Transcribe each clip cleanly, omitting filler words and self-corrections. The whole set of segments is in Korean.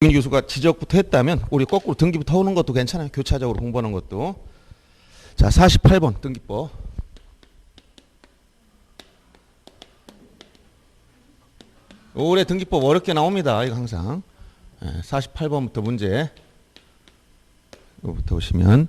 김 교수가 지적부터 했다면 우리 거꾸로 등기부터 오는 것도 괜찮아요. 교차적으로 공부하는 것도. 자, 48번 등기법. 올해 등기법 어렵게 나옵니다. 이거 항상. 48번부터 문제. 이거부터 보시면.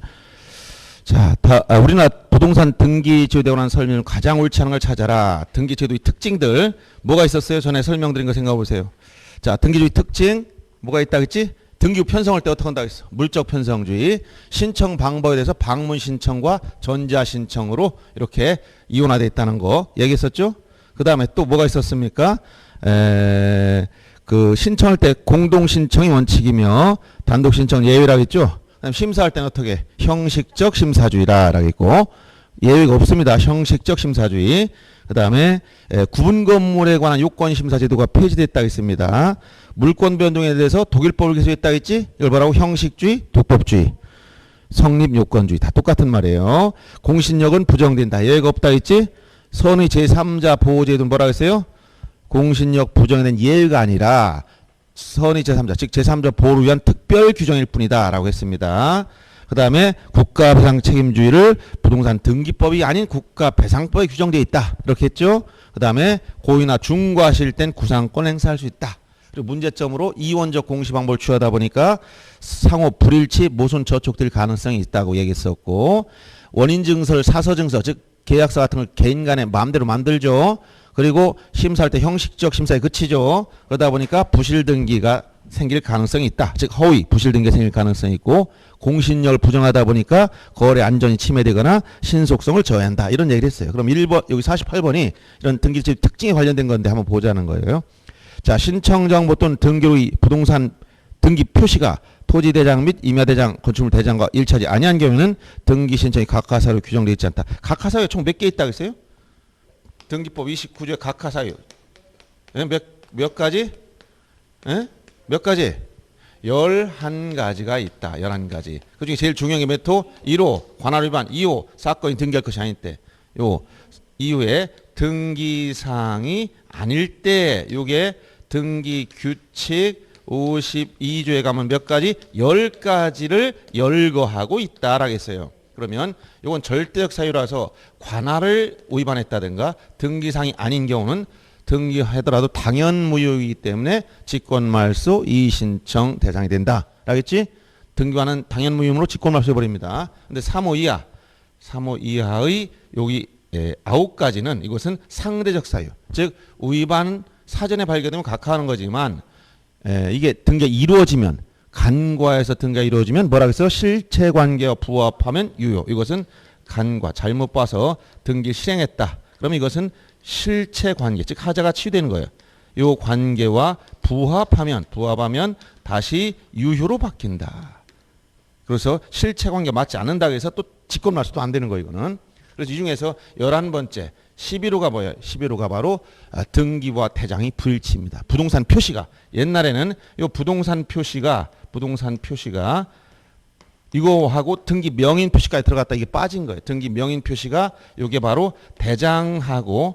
자, 우리나라 부동산 등기제도에 관한 설명을 가장 옳지 않은 걸 찾아라. 등기제도의 특징들. 뭐가 있었어요? 전에 설명드린 거 생각해 보세요. 자, 등기주의 특징. 뭐가 있다 그랬지? 등기부 편성할 때 어떻게 한다고 했어? 물적 편성주의. 신청 방법에 대해서 방문 신청과 전자 신청으로 이렇게 이원화되어 있다는 거 얘기했었죠? 그 다음에 또 뭐가 있었습니까? 그 신청할 때 공동 신청이 원칙이며 단독 신청 예외라고 했죠? 그다음 심사할 때는 어떻게? 형식적 심사주의라고 했고 예외가 없습니다. 형식적 심사주의. 그 다음에 구분 건물에 관한 요건 심사 제도가 폐지됐다고 했습니다. 물권 변동에 대해서 독일법을 개정했다고 했지? 이걸 뭐라고? 형식주의, 독법주의, 성립 요건주의 다 똑같은 말이에요. 공신력은 부정된다. 예외가 없다 했지? 선의 제3자 보호제도는 뭐라고 했어요? 공신력 부정에 대한 예외가 아니라 선의 제3자, 즉 제3자 보호를 위한 특별 규정일 뿐이다 라고 했습니다. 그 다음에 국가배상 책임주의를 부동산 등기법이 아닌 국가배상법에 규정되어 있다. 이렇게 했죠. 그 다음에 고의나 중과실 땐 구상권 행사할 수 있다. 그리고 문제점으로 이원적 공시 방법을 취하다 보니까 상호 불일치, 모순 저촉될 가능성이 있다고 얘기했었고 원인증서를 사서증서, 즉 계약서 같은 걸 개인 간에 마음대로 만들죠. 그리고 심사할 때 형식적 심사에 그치죠. 그러다 보니까 부실등기가 생길 가능성이 있다. 즉 허위, 부실등기가 생길 가능성이 있고 공신력을 부정하다 보니까 거래 안전이 침해되거나 신속성을 저해한다. 이런 얘기를 했어요. 그럼 1번, 여기 48번이 이런 등기집 특징에 관련된 건데 한번 보자는 거예요. 자, 신청정보 또는 등기의 부동산 등기 표시가 토지대장 및 임야대장, 건축물 대장과 일치하지 아니한 경우에는 등기 신청이 각하사유로 규정되어 있지 않다. 각하사유 총 몇 개 있다고 했어요? 등기법 29조에 각하사유. 몇 가지? 몇 가지? 11가지가 있다. 11가지. 그 중에 제일 중요한 게 몇 호? 1호, 관할 위반. 2호, 사건이 등기할 것이 아닐 때. 요 이후에 등기사항이 아닐 때 요게 등기 규칙 52조에 가면 몇 가지? 10가지를 열거하고 있다라고 했어요. 그러면 요건 절대적 사유라서 관할을 위반했다든가 등기사항이 아닌 경우는 등기하더라도 당연무효이기 때문에 직권말소 이의신청 대상이 된다. 라겠지? 등기관은 당연무효로 직권말소해버립니다. 근데 3호 이하, 3호 이하의 여기 9가지는 이것은 상대적 사유. 즉 위반 사전에 발견되면 각하하는 거지만 이게 등기가 이루어지면 간과해서 등기가 이루어지면 뭐라고 했어요? 실체관계와 부합하면 유효. 이것은 간과 잘못 봐서 등기 실행했다. 그러면 이것은 실체관계, 즉 하자가 치유되는 거예요. 이 관계와 부합하면 다시 유효로 바뀐다. 그래서 실체관계 맞지 않는다고 해서 또 직권말소도 안 되는 거예요. 이거는. 그래서 이 중에서 11번째 11호가 뭐예요? 11호가 바로 등기부와 대장이 불일치입니다. 부동산 표시가 옛날에는 이 부동산 표시가 이거하고 등기 명인 표시까지 들어갔다 이게 빠진 거예요. 등기 명인 표시가 이게 바로 대장하고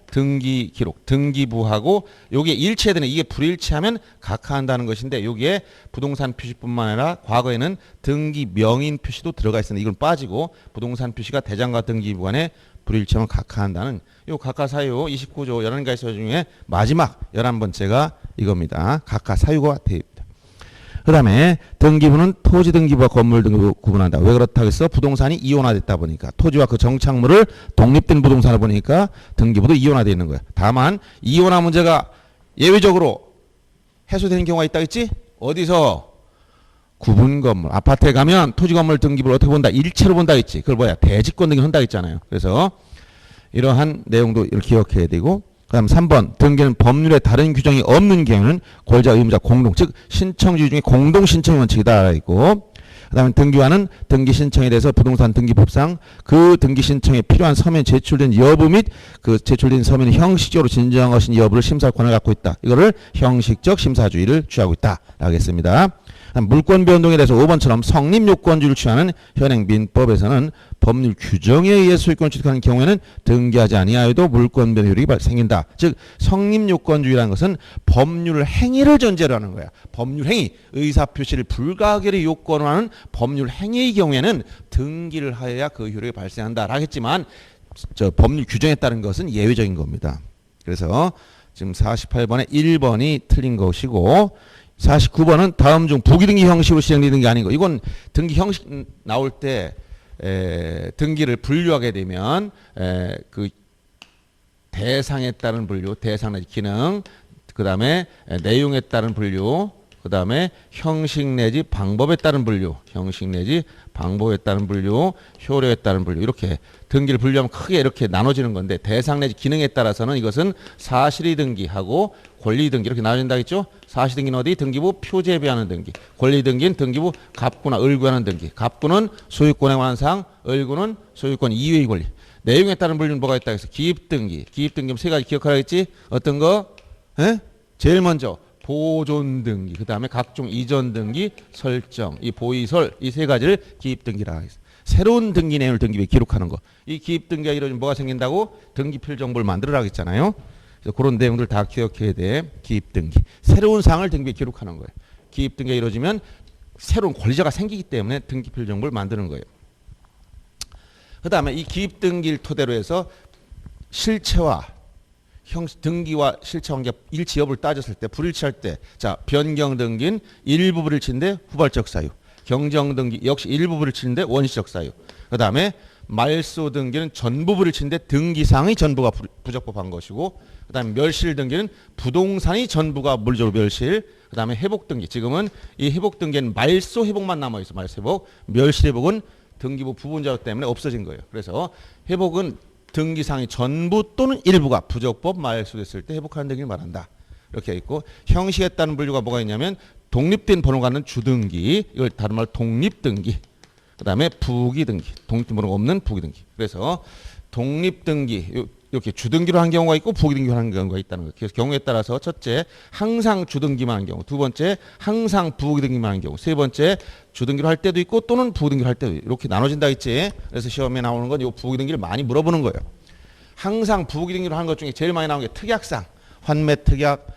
등기 기록, 등기부하고 요게 일치되는 이게 불일치하면 각하한다는 것인데 요게 부동산 표시뿐만 아니라 과거에는 등기 명인 표시도 들어가 있었는데 이건 빠지고 부동산 표시가 대장과 등기부 간에 불일치하면 각하한다는 요 각하사유 29조 11가지 사유 중에 마지막 11번째가 이겁니다. 각하사유가 되어 있습니다. 그 다음에 등기부는 토지 등기부와 건물 등기부 구분한다. 왜 그렇다고 했어? 부동산이 이원화됐다 보니까 토지와 그 정착물을 독립된 부동산을 보니까 등기부도 이원화되어 있는 거야. 다만 이원화 문제가 예외적으로 해소되는 경우가 있다 했지? 어디서? 구분 건물. 아파트에 가면 토지 건물 등기부를 어떻게 본다? 일체로 본다 했지. 그걸 뭐야? 대지권 등기 한다 했잖아요. 그래서 이러한 내용도 이렇게 기억해야 되고 그 다음 3번 등기는 법률에 다른 규정이 없는 경우는 권리자 의무자 공동 즉 신청주의 중에 공동 신청의 원칙이다 있고 그 다음에 등기관은 등기 신청에 대해서 부동산 등기법상 그 등기 신청에 필요한 서면이 제출된 여부 및 그 제출된 서면이 형식적으로 진정한 것인 여부를 심사할 권한을 갖고 있다. 이거를 형식적 심사주의를 취하고 있다 라고 했습니다. 그 물권 변동에 대해서 5번처럼 성립 요건주의를 취하는 현행 민법에서는 법률 규정에 의해 소유권을 취득하는 경우에는 등기하지 아니하여도 물권 변동 효력이 생긴다. 즉 성립 요건주의라는 것은 법률 행위를 전제로 하는 거야. 법률 행위, 의사표시를 불가결히 요건으로 하는 법률 행위의 경우에는 등기를 하여야 그 효력이 발생한다 하겠지만 저 법률 규정에 따른 것은 예외적인 겁니다. 그래서 지금 48번에 1번이 틀린 것이고 49번은 다음 중 부기등기 형식으로 시행되는 게 아닌 거. 이건 등기 형식 나올 때 등기를 분류하게 되면 그 대상에 따른 분류, 대상 내지 기능, 그 다음에 내용에 따른 분류, 그 다음에 형식 내지 방법에 따른 분류, 형식 내지 방법에 따른 분류, 효력에 따른 분류, 이렇게 등기를 분류하면 크게 이렇게 나눠지는 건데 대상 내지 기능에 따라서는 이것은 사실의 등기하고 권리 등기 이렇게 나눠진다 했죠. 사실 등기는 어디? 등기부 표제비하는 등기. 권리 등기는 등기부 갑구나 을구하는 등기. 갑구는 소유권에 관한 사항, 을구는 소유권 이외의 권리. 내용에 따른 분류는 뭐가 있다 해서 기입 등기. 기입 등기는 세 가지 기억하라 했지. 어떤 거? 제일 먼저 보존 등기, 그 다음에 각종 이전 등기 설정, 이 보이설 이 세 가지를 기입 등기라 했어. 새로운 등기 내용을 등기부에 기록하는 거. 이 기입 등기가 이루어지면 뭐가 생긴다고? 등기필 정보를 만들어라 했잖아요. 그래서 그런 내용들 다 기억해야 돼. 기입 등기. 새로운 사항을 등기부에 기록하는 거예요. 기입 등기가 이루어지면 새로운 권리자가 생기기 때문에 등기필 정보를 만드는 거예요. 그 다음에 이 기입 등기를 토대로 해서 실체와 등기와 실체 관계 일치 여부를 따졌을 때 불일치할 때 자 변경 등기는 일부 불일치인데 후발적 사유, 경정 등기 역시 일부 불일치인데 원시적 사유, 그 다음에 말소 등기는 전부 불일치인데 등기상의 전부가 부적법한 것이고, 그 다음에 멸실 등기는 부동산이 전부가 물적으로 멸실, 그 다음에 회복 등기 지금은 이 회복 등기는 말소 회복만 남아있어. 말소 회복, 멸실 회복은 등기부 부분자료 때문에 없어진 거예요. 그래서 회복은 등기상의 전부 또는 일부가 부적법 말소됐을 때 회복하는 등기를 말한다. 이렇게 있고 형식에 따른 분류가 뭐가 있냐면 독립된 번호가 있는 주등기, 이걸 다른 말로 독립등기, 그 다음에 부기등기, 독립된 번호가 없는 부기등기. 그래서 독립등기 이렇게 주등기로 한 경우가 있고 부기등기로 하는 경우가 있다는 거예요. 그래서 경우에 따라서 첫째 항상 주등기만 하는 경우, 두 번째 항상 부기등기만 하는 경우, 세 번째 주등기로 할 때도 있고 또는 부기등기로 할 때도 있고 이렇게 나눠진다 했지. 그래서 시험에 나오는 건 이 부기등기를 많이 물어보는 거예요. 항상 부기등기로 하는 것 중에 제일 많이 나오는 게 특약상, 환매 특약,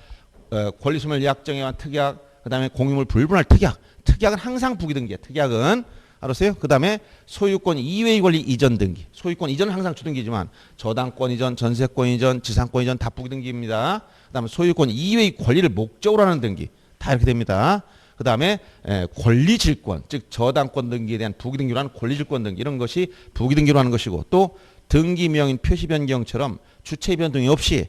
권리소멸 약정에 관한 특약, 그 다음에 공유물 불분할 특약. 특약은 항상 부기등기야. 특약은 알았어요? 그 다음에 소유권 이외의 권리 이전 등기. 소유권 이전은 항상 주등기지만 저당권 이전, 전세권 이전, 지상권 이전 다 부기등기입니다. 그 다음에 소유권 이외의 권리를 목적으로 하는 등기 다 이렇게 됩니다. 그 다음에 권리질권, 즉 저당권 등기에 대한 부기등기로 하는 권리질권 등기 이런 것이 부기등기로 하는 것이고, 또 등기명인 표시 변경처럼 주체 변동이 없이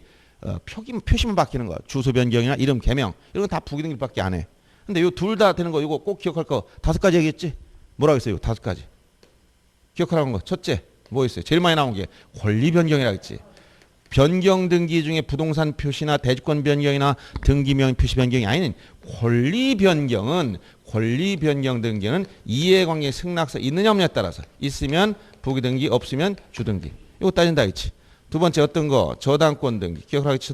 표시만 바뀌는 거, 주소 변경이나 이름 개명 이런 건 다 부기등기밖에 안 해. 근데 요 둘 다 되는 거 이거 꼭 기억할 거 5가지 얘기했지? 뭐라고 했어요? 5가지. 기억하라는 거. 첫째, 뭐 있어요? 제일 많이 나온 게 권리 변경이라고 했지. 변경 등기 중에 부동산 표시나 대주권 변경이나 등기명 표시 변경이 아닌 권리 변경은 권리 변경 등기는 이해관계 승낙서 있느냐 없느냐에 따라서 있으면 부기등기, 없으면 주등기. 이거 따진다 했지. 두 번째 어떤 거? 저당권 등기. 기억하겠지?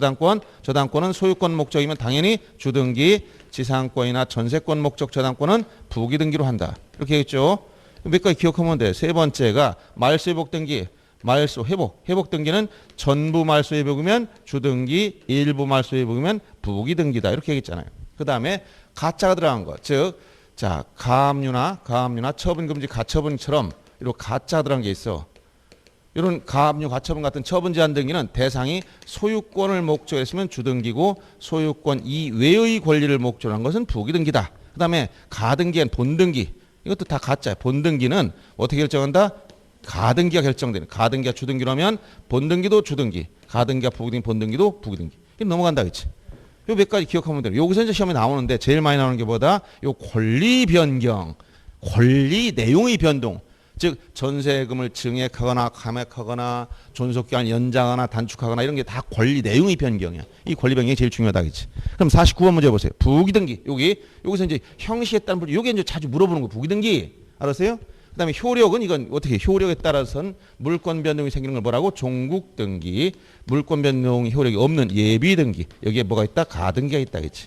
저당권은 소유권 목적이면 당연히 주등기, 지상권이나 전세권 목적 저당권은 부기등기로 한다. 이렇게 했죠. 몇 가지 기억하면 돼. 세 번째가 말소 회복 등기. 말소 회복. 회복 등기는 전부 말소 회복이면 주등기, 일부 말소 회복이면 부기등기다. 이렇게 얘기했잖아요. 그 다음에 가짜가 들어간 거. 즉, 자, 가압류나 처분금지 가처분처럼 이런 가짜가 들어간 게 있어. 이런 가압류, 가처분 같은 처분 제한 등기는 대상이 소유권을 목적으로 했으면 주등기고 소유권 이외의 권리를 목적으로 한 것은 부기등기다. 그 다음에 가등기엔 본등기. 이것도 다 가짜야. 본등기는 어떻게 결정한다? 가등기가 결정되는. 가등기가 주등기라면 본등기도 주등기. 가등기가 부기등기, 본등기도 부기등기. 이게 넘어간다 그치? 요 몇 가지 기억하면 돼요. 여기서 이제 시험에 나오는데 제일 많이 나오는 게 뭐다? 요 권리 변경. 권리 내용의 변동. 즉 전세금을 증액하거나 감액하거나 존속기간 연장하거나 단축하거나 이런 게 다 권리 내용의 변경이야. 이 권리 변경이 제일 중요하다 그치? 그럼 49번 문제 보세요. 부기등기. 여기서 이제 형식에 따른 분류. 요게 이제 자주 물어보는 거 부기등기. 알았어요? 그 다음에 효력은 이건 어떻게 효력에 따라서는 물권 변동이 생기는 걸 뭐라고? 종국 등기. 물권 변동 효력이 없는 예비 등기. 여기에 뭐가 있다? 가등기가 있다 그치?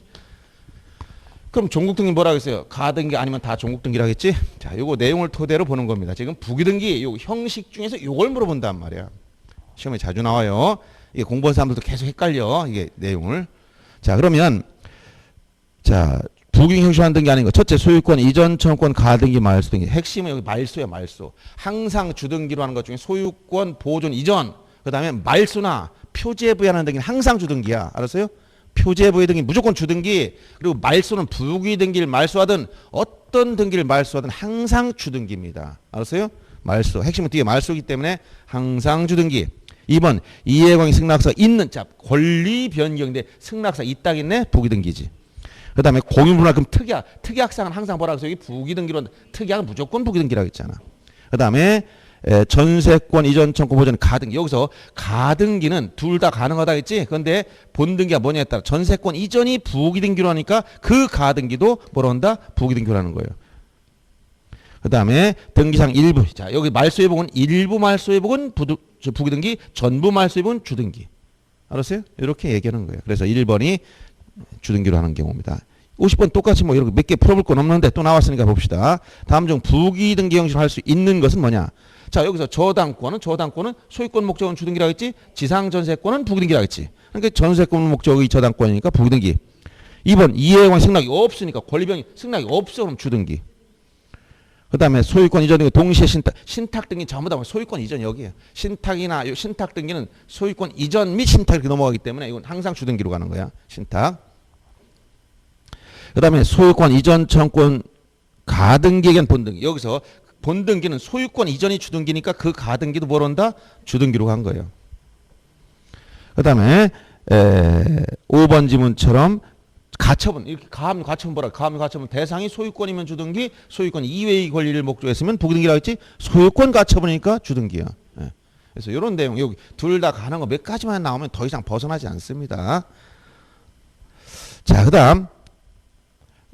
그럼 종국 등기 뭐라고 했어요? 가등기 아니면 다 종국 등기라고 했지? 자, 요거 내용을 토대로 보는 겁니다. 지금 부기 등기 요 형식 중에서 요걸 물어본단 말이야. 시험에 자주 나와요. 이게 공부한 사람들도 계속 헷갈려. 이게 내용을. 자, 그러면 자, 부기 형식화한 등기 아닌 거. 첫째, 소유권 이전 청구권 가등기 말소 등기. 핵심은 여기 말소야, 말소. 항상 주등기로 하는 것 중에 소유권 보존 이전, 그다음에 말소나 표지에 부여하는 등기는 항상 주등기야. 알았어요? 표지에 부여 등기 무조건 주등기, 그리고 말소는 부기 등기를 말소하든 어떤 등기를 말소하든 항상 주등기입니다. 알았어요? 말소. 핵심은 뒤에 말소이기 때문에 항상 주등기. 2번 이해관계 승낙서 있는, 자, 권리 변경인데 승낙서 있다겠네? 부기 등기지. 그 다음에 공유분할, 그럼 특약상은 항상 뭐라고 해서 여기 부기 등기로, 특약은 무조건 부기 등기라고 했잖아. 그 다음에 전세권 이전 청구 보전 가등기. 여기서 가등기는 둘 다 가능하다 했지. 그런데 본등기가 뭐냐에 따라 전세권 이전이 부기 등기로 하니까 그 가등기도 뭐라 한다? 부기 등기로 하는 거예요. 그 다음에 등기상 일부. 자, 여기 말소회복은 일부 말소회복은 부기 등기, 전부 말소회복은 주등기. 알았어요? 이렇게 얘기하는 거예요. 그래서 1번이 주등기로 하는 경우입니다. 50번 똑같이 뭐 이렇게 몇 개 풀어볼 건 없는데 또 나왔으니까 봅시다. 다음 중 부기 등기 형식으로 할 수 있는 것은 뭐냐? 자, 여기서 저당권은 소유권 목적은 주등기라고 했지, 지상전세권은 부기 등기라고 했지. 그러니까 전세권 목적이 저당권이니까 부기 등기. 2번 이해관 승낙이 없으니까, 권리변경 승낙이 없어, 그럼 주등기. 그 다음에 소유권 이전 등기 동시에 신탁 등기 전부 다 소유권 이전 여기에요. 신탁이나 신탁 등기는 소유권 이전 및 신탁 이렇게 넘어가기 때문에 이건 항상 주등기로 가는 거야. 신탁. 그 다음에 소유권 이전 청구권 가등기에겐 본등기. 여기서 본등기는 소유권 이전이 주등기니까 그 가등기도 뭘 한다? 주등기로 간 거예요. 그 다음에 5번 지문처럼 가처분, 이렇게 가압류 가처분 뭐라? 가압류 가처분 대상이 소유권이면 주등기, 소유권 이외의 권리를 목적했으면 부기등기라고 했지. 소유권 가처분이니까 주등기야. 예. 그래서 이런 내용 여기 둘 다 가는 거 몇 가지만 나오면 더 이상 벗어나지 않습니다. 자, 그다음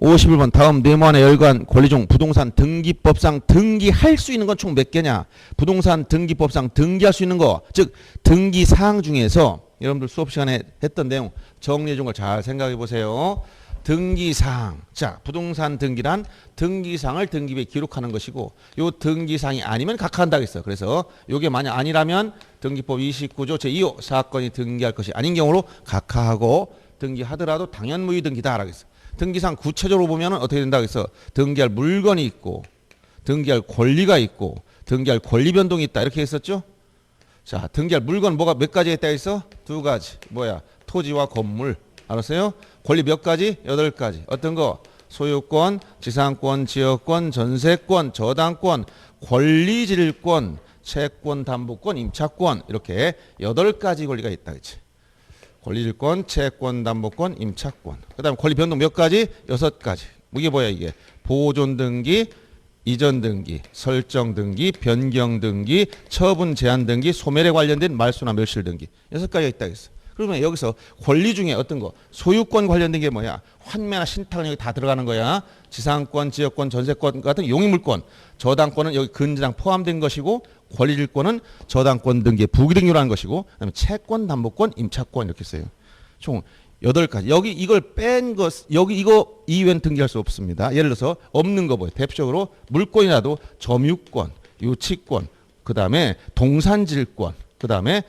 51번 다음 네모안의 열관 권리 중 부동산 등기법상 등기할 수 있는 건 총 몇 개냐? 부동산 등기법상 등기할 수 있는 거, 즉 등기 사항 중에서 여러분들 수업 시간에 했던 내용 정리해 준 걸 잘 생각해 보세요. 등기사항. 자, 부동산 등기란 등기사항을 등기부에 기록하는 것이고, 요 등기사항이 아니면 각하한다고 했어요. 그래서 요게 만약 아니라면 등기법 29조 제2호 사건이 등기할 것이 아닌 경우로 각하하고, 등기하더라도 당연무효 등기다라고 했어요. 등기사항 구체적으로 보면 어떻게 된다고 했어? 등기할 물건이 있고, 등기할 권리가 있고, 등기할 권리 변동이 있다, 이렇게 했었죠. 자, 등기할 물건 뭐가 몇 가지 있다 했어? 두 가지. 뭐야? 토지와 건물. 알았어요? 권리 몇 가지? 8가지. 어떤 거? 소유권, 지상권, 지역권, 전세권, 저당권, 권리질권, 채권, 담보권, 임차권. 이렇게 8가지 권리가 있다. 그치? 권리질권, 채권, 담보권, 임차권. 그 다음 권리 변동 몇 가지? 6가지. 이게 뭐야 이게? 보존 등기, 이전 등기, 설정 등기, 변경 등기, 처분 제한 등기, 소멸에 관련된 말소나 멸실 등기. 6가지가 있다 했어. 그러면 여기서 권리 중에 어떤 거? 소유권 관련된 게 뭐야? 환매나 신탁은 여기 다 들어가는 거야. 지상권, 지역권, 전세권 같은 용익물권. 저당권은 여기 근저당 포함된 것이고, 권리질권은 저당권 등기의 부기 등기라는 것이고, 그다음에 채권, 담보권, 임차권 이렇게 써요. 총 8가지. 여기 이걸 뺀 것, 여기 이거 이외엔 등기할 수 없습니다. 예를 들어서 없는 거 뭐예요? 대표적으로 물권이라도 점유권, 유치권, 그 다음에 동산질권, 그 다음에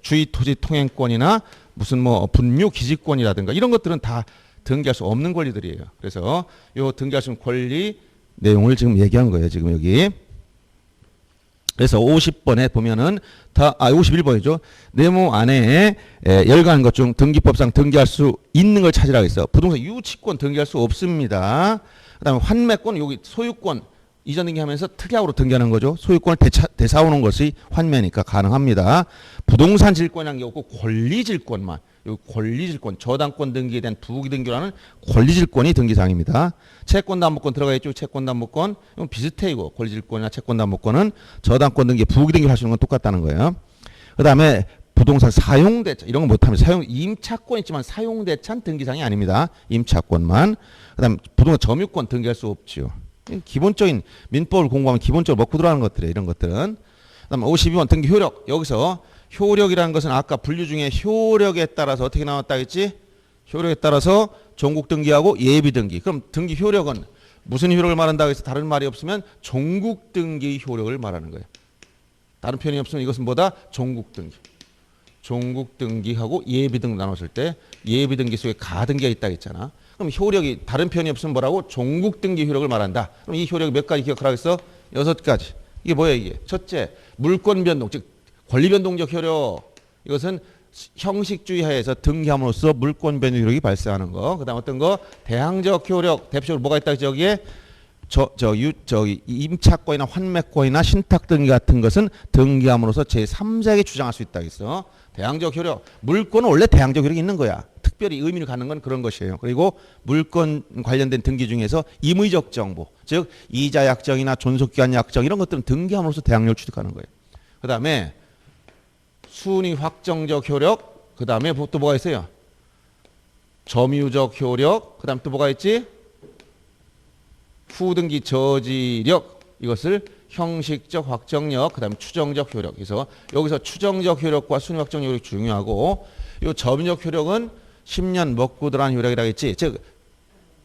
주의토지 통행권이나 무슨 뭐 분묘 기지권이라든가 이런 것들은 다 등기할 수 없는 권리들이에요. 그래서 요 등기할 수 있는 권리 내용을 지금 얘기한 거예요. 지금 여기. 그래서 50번에 보면은 51번이죠. 네모 안에 열거하는 것 중 등기법상 등기할 수 있는 걸 찾으라고 했어요. 부동산 유치권 등기할 수 없습니다. 그다음에 환매권, 여기 소유권 이전 등기하면서 특약으로 등기하는 거죠. 소유권을 되사오는 것이 환매니까 가능합니다. 부동산 질권이라는 게 없고 권리질권만. 요 권리질권, 저당권 등기에 대한 부기 등기라는 권리질권이 등기사항입니다. 채권담보권 들어가 있죠. 채권담보권. 이건 비슷해 이거. 권리질권이나 채권담보권은 저당권 등기, 부기 등기를 할 수 있는 건 똑같다는 거예요. 그 다음에 부동산 사용대차 이런 거 못하면 임차권 있지만 사용대차는 등기사항이 아닙니다. 임차권만. 그 다음에 부동산 점유권 등기할 수 없지요. 기본적인 민법을 공부하면 기본적으로 먹고 들어가는 것들이에요. 이런 것들은. 그 다음에 52번 등기 효력. 여기서 효력이라는 것은 아까 분류 중에 효력에 따라서 어떻게 나왔다 했지? 효력에 따라서 종국 등기하고 예비 등기. 그럼 등기 효력은 무슨 효력을 말한다고 해서 다른 말이 없으면 종국 등기 효력을 말하는 거예요. 다른 표현이 없으면 이것은 뭐다? 종국 등기. 종국 등기하고 예비 등기 나눴을 때 예비 등기 속에 가등기가 있다 했잖아. 그럼 효력이 다른 표현이 없으면 뭐라고? 종국 등기 효력을 말한다. 그럼 이 효력이 몇 가지 기억하라고 했어? 6가지. 이게 뭐야 이게? 첫째, 물권 변동, 즉 권리 변동적 효력. 이것은 형식주의 하에서 등기함으로써 물권 변동 효력이 발생하는 거. 그다음 어떤 거? 대항적 효력. 대표적으로 뭐가 있다 저기에? 임차권이나 환매권이나 신탁 등기 같은 것은 등기함으로써 제3자에게 주장할 수 있다 했어. 대항적 효력. 물권은 원래 대항적 효력이 있는 거야. 특별히 의미를 갖는 건 그런 것이에요. 그리고 물권 관련된 등기 중에서 임의적 정보, 즉 이자 약정이나 존속기한 약정 이런 것들은 등기함으로써 대항력을 취득하는 거예요. 그다음에 순위 확정적 효력, 그다음에 또 뭐가 있어요? 점유적 효력, 그다음 또 뭐가 있지? 후등기 저지력, 이것을 형식적 확정력, 그다음에 추정적 효력. 그래서 여기서 추정적 효력과 순위 확정 효력이 중요하고, 이 점유적 효력은 10년 먹고 들어간 효력이라고 했지. 즉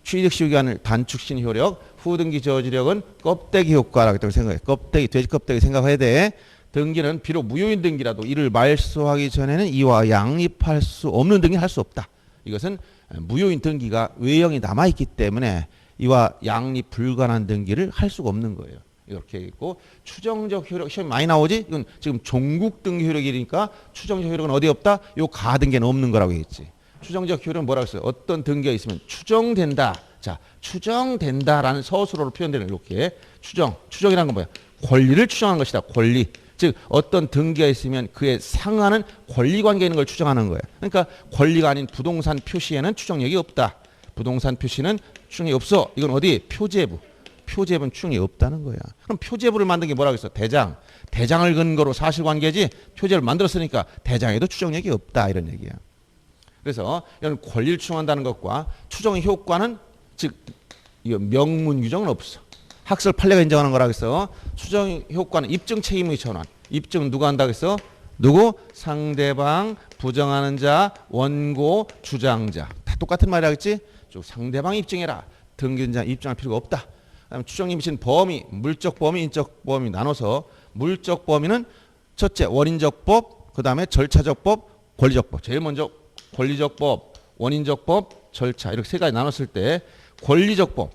취득시효기간을 단축신 효력, 후등기 저지력은 껍데기 효과라고 했다고 생각해. 껍데기, 돼지 껍데기 생각해야 돼. 등기는 비록 무효인 등기라도 이를 말소하기 전에는 이와 양립할 수 없는 등기는 할 수 없다. 이것은 무효인 등기가 외형이 남아있기 때문에 이와 양립 불가능한 등기를 할 수가 없는 거예요. 이렇게 있고, 추정적 효력, 시험이 많이 나오지? 이건 지금 종국 등기 효력이니까 추정적 효력은 어디 없다? 요 가등기는 없는 거라고 했지. 추정적 효력은 뭐라고 했어요? 어떤 등기가 있으면 추정된다. 자, 추정된다라는 서술어로 표현되는 이렇게 추정이라는 건 뭐야? 권리를 추정하는 것이다. 권리. 즉 어떤 등기가 있으면 그에 상하는 권리관계에 있는 걸 추정하는 거예요. 그러니까 권리가 아닌 부동산 표시에는 추정력이 없다. 부동산 표시는 추정력이 없어. 이건 어디? 표제부. 표제부는 추정력이 없다는 거야. 그럼 표제부를 만든 게 뭐라고 했어? 대장. 대장을 근거로 사실관계지 표제를 만들었으니까 대장에도 추정력이 없다. 이런 얘기야. 그래서 이런 권리를 추정한다는 것과 추정의 효과는 즉 명문 규정은 없어. 학설 판례가 인정하는 거라고 해서 추정 효과는 입증 책임의 전환. 입증 누가 한다고 해서 누구? 상대방, 부정하는 자, 원고, 주장자. 다 똑같은 말이라겠지? 상대방이 입증해라. 등기자 입증할 필요가 없다. 그다음에 추정이 미친 범위, 물적 범위, 인적 범위 나눠서 물적 범위는 첫째 원인적 법, 그다음에 절차적 법, 권리적 법. 제일 먼저 권리적 법, 원인적 법, 절차 이렇게 세 가지 나눴을 때 권리적 법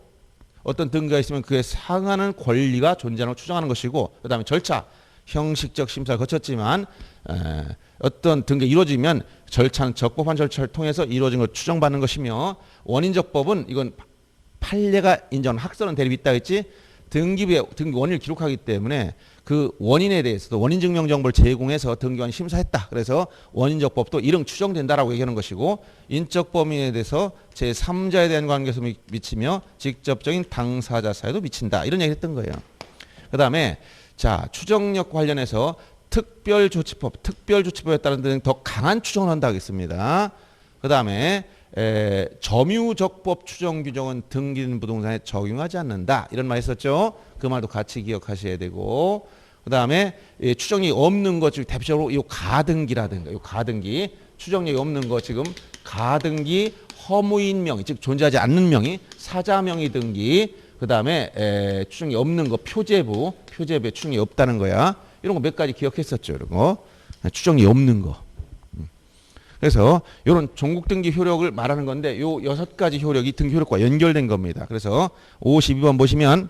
어떤 등기가 있으면 그에 상하는 권리가 존재하는 걸 추정하는 것이고, 그다음에 절차 형식적 심사를 거쳤지만 어떤 등기가 이루어지면 절차는 적법한 절차를 통해서 이루어진 걸 추정받는 것이며, 원인적 법은 이건 판례가 인정하는 학설은 대립이 있다 했지. 등기부에 등기 원인을 기록하기 때문에 그 원인에 대해서도 원인 증명 정보를 제공해서 등기관이 심사했다. 그래서 원인적 법도 이름 추정된다라고 얘기하는 것이고, 인적 범위에 대해서 제3자에 대한 관계에서 미치며 직접적인 당사자 사회도 미친다. 이런 얘기를 했던 거예요. 그다음에 자, 추정력 관련해서 특별조치법, 특별조치법에 따른 데는 더 강한 추정을 한다 하겠습니다. 그다음에 점유적법 추정 규정은 등기된 부동산에 적용하지 않는다. 이런 말 있었죠. 그 말도 같이 기억하셔야 되고, 그 다음에 추정력이 없는 것 중 대표적으로 이 가등기라든가, 이 가등기 추정력이 없는 거 지금 가등기 허무인 명의, 즉 존재하지 않는 명의, 사자명의 등기, 그 다음에 추정이 없는 거 표제부에 추정이 없다는 거야. 이런 거 몇 가지 기억했었죠. 이런 거 추정이 없는 거. 그래서 이런 종국 등기 효력을 말하는 건데, 요 6가지 효력이 등기 효력과 연결된 겁니다. 그래서 52번 보시면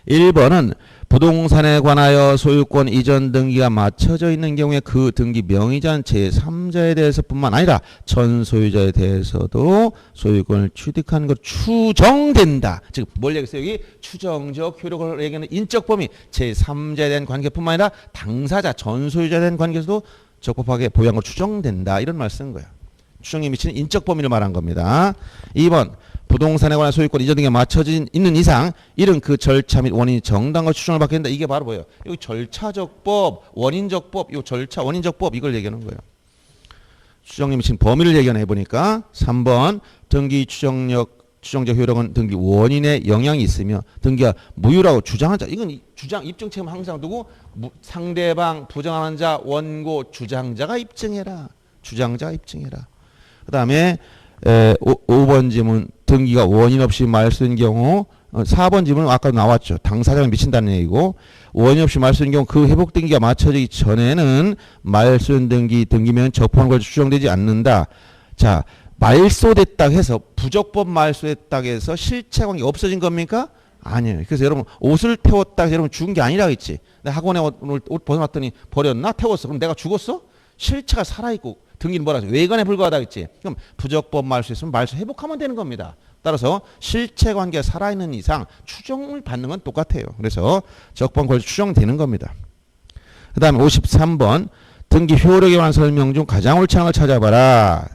1번은 부동산에 관하여 소유권 이전 등기가 맞춰져 있는 경우에 그 등기 명의자는 제3자에 대해서뿐만 아니라 전 소유자에 대해서도 소유권을 취득한 것 추정된다. 즉 뭘 얘기했어요? 여기 추정적 효력을 얘기하는 인적 범위, 제3자에 대한 관계뿐만 아니라 당사자, 전 소유자에 대한 관계에서도 적법하게 보유한 걸 추정된다. 이런 말 쓴 거야. 추정에 미치는 인적 범위를 말한 겁니다. 2번 부동산에 관한 소유권 이전 등에 맞춰져 있는 이상 이는 그 절차 및 원인이 정당한 걸 추정을 받게 된다. 이게 바로 뭐예요? 여기 절차적 법, 원인적 법, 이 절차, 원인적 법 이걸 얘기하는 거예요. 추정에 미친 범위를 얘기해 보니까 3번 등기 추정적 효력은 등기 원인에 영향이 있으며 등기가 무효라고 주장한 자, 이건 주장 입증 책임 항상 두고 상대방, 부정하는 자, 원고, 주장자가 입증해라. 주장자가 입증해라. 그다음에 5번 지문 등기가 원인 없이 말소인 경우 4번 지문은 아까 나왔죠. 당사자가 미친다는 얘기고 원인 없이 말소인 경우 그 회복 등기가 맞춰지기 전에는 말소인 등기면 적법한 걸 추정되지 않는다. 자, 말소됐다 해서 부적법 말소됐다 해서 실체관계 없어진 겁니까? 아니에요. 그래서 여러분 옷을 태웠다 해서 여러분 죽은 게 아니라 했지. 내가 학원에 오늘 옷 벗어놨더니 버렸나? 태웠어. 그럼 내가 죽었어? 실체가 살아있고 등기는 뭐라 하죠? 외관에 불과하다 했지. 그럼 부적법 말소했으면 말소 회복하면 되는 겁니다. 따라서 실체관계가 살아있는 이상 추정을 받는 건 똑같아요. 그래서 적법한 걸 추정되는 겁니다. 그 다음에 53번 등기 효력에 관한 설명 중 가장 옳지 않은 걸 찾아봐라.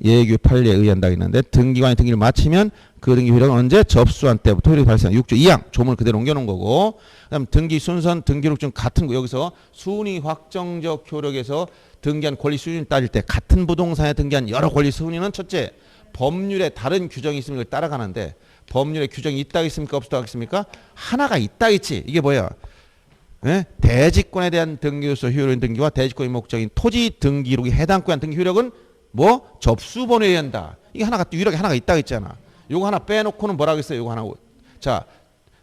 예규 판례에 의한다 했는데 등기관이 등기를 마치면 그 등기 효력은 언제? 접수한 때부터 효력이 발생한 6조 2항 조문을 그대로 옮겨놓은 거고 그 다음 등기 순선 등기록 중 같은 거 여기서 순위 확정적 효력에서 등기한 권리 수준을 따질 때 같은 부동산에 등기한 여러 권리 수준은 첫째 법률에 다른 규정이 있으면 이걸 따라가는데 법률에 규정이 있다 있습니까? 없다 있습니까? 하나가 있다 있지. 이게 뭐야? 예? 대지권에 대한 등기로서 효력인 등기와 대지권의 목적인 토지 등기록이 해당권에 대한 등기 효력은 뭐? 접수번호에 의한다. 이게 하나가 유일하게 하나가 있다 했잖아. 요거 하나 빼놓고는 뭐라고 했어요? 요거 하나. 자,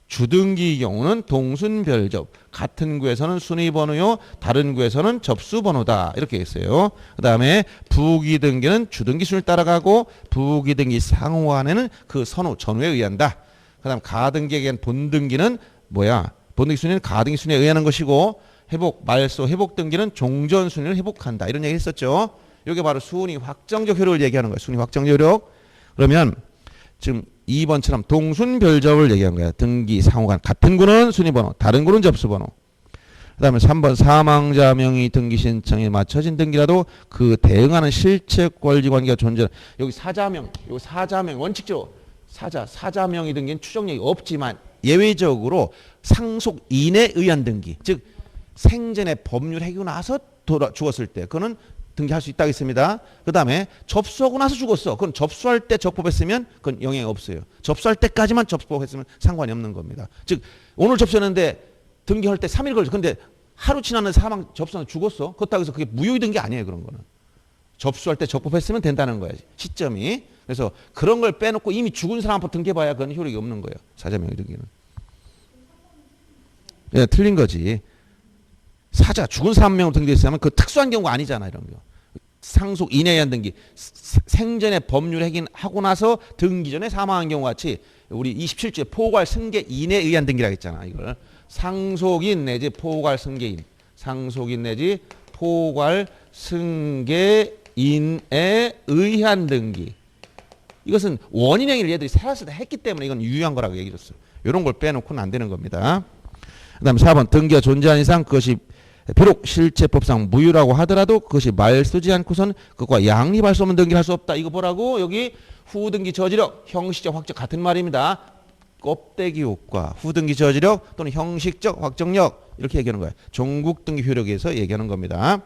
주등기의 경우는 동순별접. 같은 구에서는 순위번호요. 다른 구에서는 접수번호다. 이렇게 했어요. 그 다음에 부기등기는 주등기 순위를 따라가고 부기등기 상호간에는 그 선호, 전후에 의한다. 그 다음 가등기에겐 본등기는 뭐야? 본등기 순위는 가등기 순위에 의하는 것이고 회복, 말소, 회복등기는 종전 순위를 회복한다. 이런 얘기 했었죠. 이게 바로 순위 확정적 효력을 얘기하는 거예요. 순위 확정적 효력. 그러면 지금 2번처럼 동순별접을 얘기한 거야. 등기 상호간 같은 구는 순위번호, 다른 구는 접수번호. 그 다음에 3번 사망자 명의 등기 신청에 맞춰진 등기라도 그 대응하는 실체 권리 관계가 존재. 여기 사자명, 요 사자명 원칙적으로 사자명의 등기는 추정력이 없지만 예외적으로 상속인에 의한 등기, 즉 생전에 법률 해결 나서 죽었을 때 그거는 등기할 수 있다고 했습니다. 그 다음에 접수하고 나서 죽었어. 그건 접수할 때 적법했으면 그건 영향이 없어요. 접수할 때까지만 접법했으면 상관이 없는 겁니다. 즉 오늘 접수했는데 등기할 때 3일 걸려. 근데 하루 지났는데 사망 접수하는 죽었어. 그렇다고 해서 그게 무효의 등기 아니에요. 그런 거는. 접수할 때 적법했으면 된다는 거야. 시점이. 그래서 그런 걸 빼놓고 이미 죽은 사람 한번 등기해봐야 그건 효력이 없는 거예요. 사자명의 등기는. 예, 틀린 거지. 사자 죽은 사람 명으로 등기됐으면 그 특수한 경우가 아니잖아. 이런 거. 상속 인에 의한 등기. 생전에 법률 확인하고 나서 등기 전에 사망한 경우 같이 우리 27조에 포괄 승계 인에 의한 등기라고 했잖아. 이걸 상속인 내지 포괄 승계인. 상속인 내지 포괄 승계인에 의한 등기. 이것은 원인 행위를 얘들이 살았을 때 했기 때문에 이건 유효한 거라고 얘기했어. 이런 걸 빼놓고는 안 되는 겁니다. 그 다음에 4번 등기가 존재한 이상 그것이 비록 실체법상 무효라고 하더라도 그것이 말소지 않고선 그것과 양립할 수 없는 등기를 할 수 없다. 이거 보라고. 여기 후등기 저지력, 형식적 확정 같은 말입니다. 껍데기 효과, 후등기 저지력 또는 형식적 확정력 이렇게 얘기하는 거예요. 종국등기 효력에서 얘기하는 겁니다.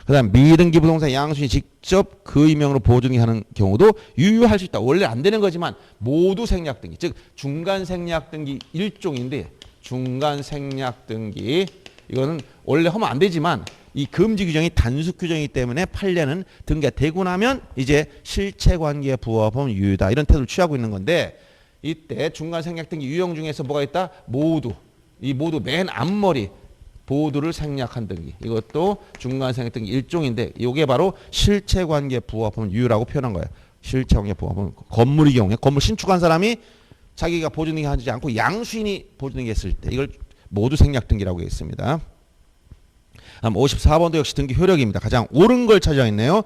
그 다음 미등기 부동산 양수인이 직접 그 임명으로 보증하는 경우도 유효할 수 있다. 원래 안 되는 거지만 모두 생략등기, 즉 중간 생략등기 일종인데 중간 생략등기 이거는 원래 하면 안 되지만 이 금지 규정이 단수 규정이기 때문에 판례는 등기가 되고 나면 이제 실체관계에 부합하면 유효다 이런 태도를 취하고 있는 건데 이때 중간 생략등기 유형 중에서 뭐가 있다? 모두 이 모두 맨 앞머리 보두를 생략한 등기 이것도 중간 생략등기 일종인데 이게 바로 실체관계에 부합하면 유효라고 표현한 거예요. 실체관계에 부합하면 건물의 경우에 건물 신축한 사람이 자기가 보증등기 하지 않고 양수인이 보증등기 했을 때 이걸 모두 생략등기라고 했습니다. 다음 54번도 역시 등기 효력입니다. 가장 옳은 걸 찾아있네요.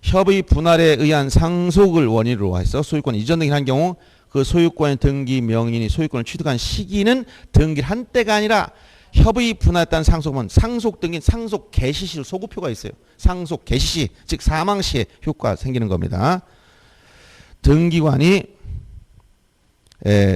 협의 분할에 의한 상속을 원인으로 해서 소유권 이전 등기를 한 경우 그 소유권의 등기 명인이 소유권을 취득한 시기는 등기를 한 때가 아니라 협의 분할했다는 상속은 상속 등기 상속 개시 시 소구표가 있어요. 상속 개시 시 즉 사망 시에 효과가 생기는 겁니다. 등기관이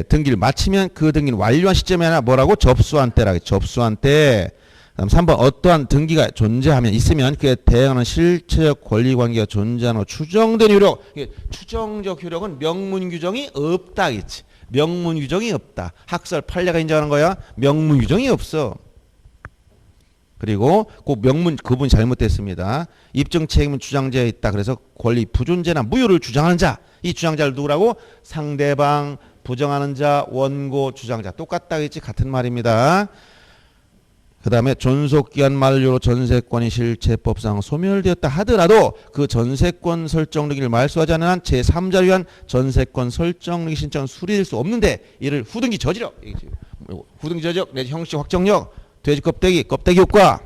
등기를 마치면 그 등기는 완료한 시점이 아니라 뭐라고? 접수한 때라고 했죠. 접수한 때. 다음 3번 어떠한 등기가 존재하면 있으면 그에 대응하는 실체적 권리관계가 존재하는 추정된 효력. 추정적 효력은 명문 규정이 없다겠지. 명문 규정이 없다. 학설 판례가 인정하는 거야. 명문 규정이 없어. 그리고 그 명문 그분이 잘못됐습니다. 입증 책임은 주장자에 있다. 그래서 권리 부존재나 무효를 주장하는 자. 이 주장자를 누구라고? 상대방, 부정하는 자, 원고, 주장자. 똑같다 했지? 같은 말입니다. 그 다음에 존속기한 만료로 전세권이 실체법상 소멸되었다 하더라도 그 전세권 설정 등기를 말소하지 않은 한 제3자를 위한 전세권 설정 등기 신청은 수리될 수 없는데 이를 후등기 저지력, 후등기 저지력 내지 형식 확정력, 돼지 껍데기, 껍데기 효과.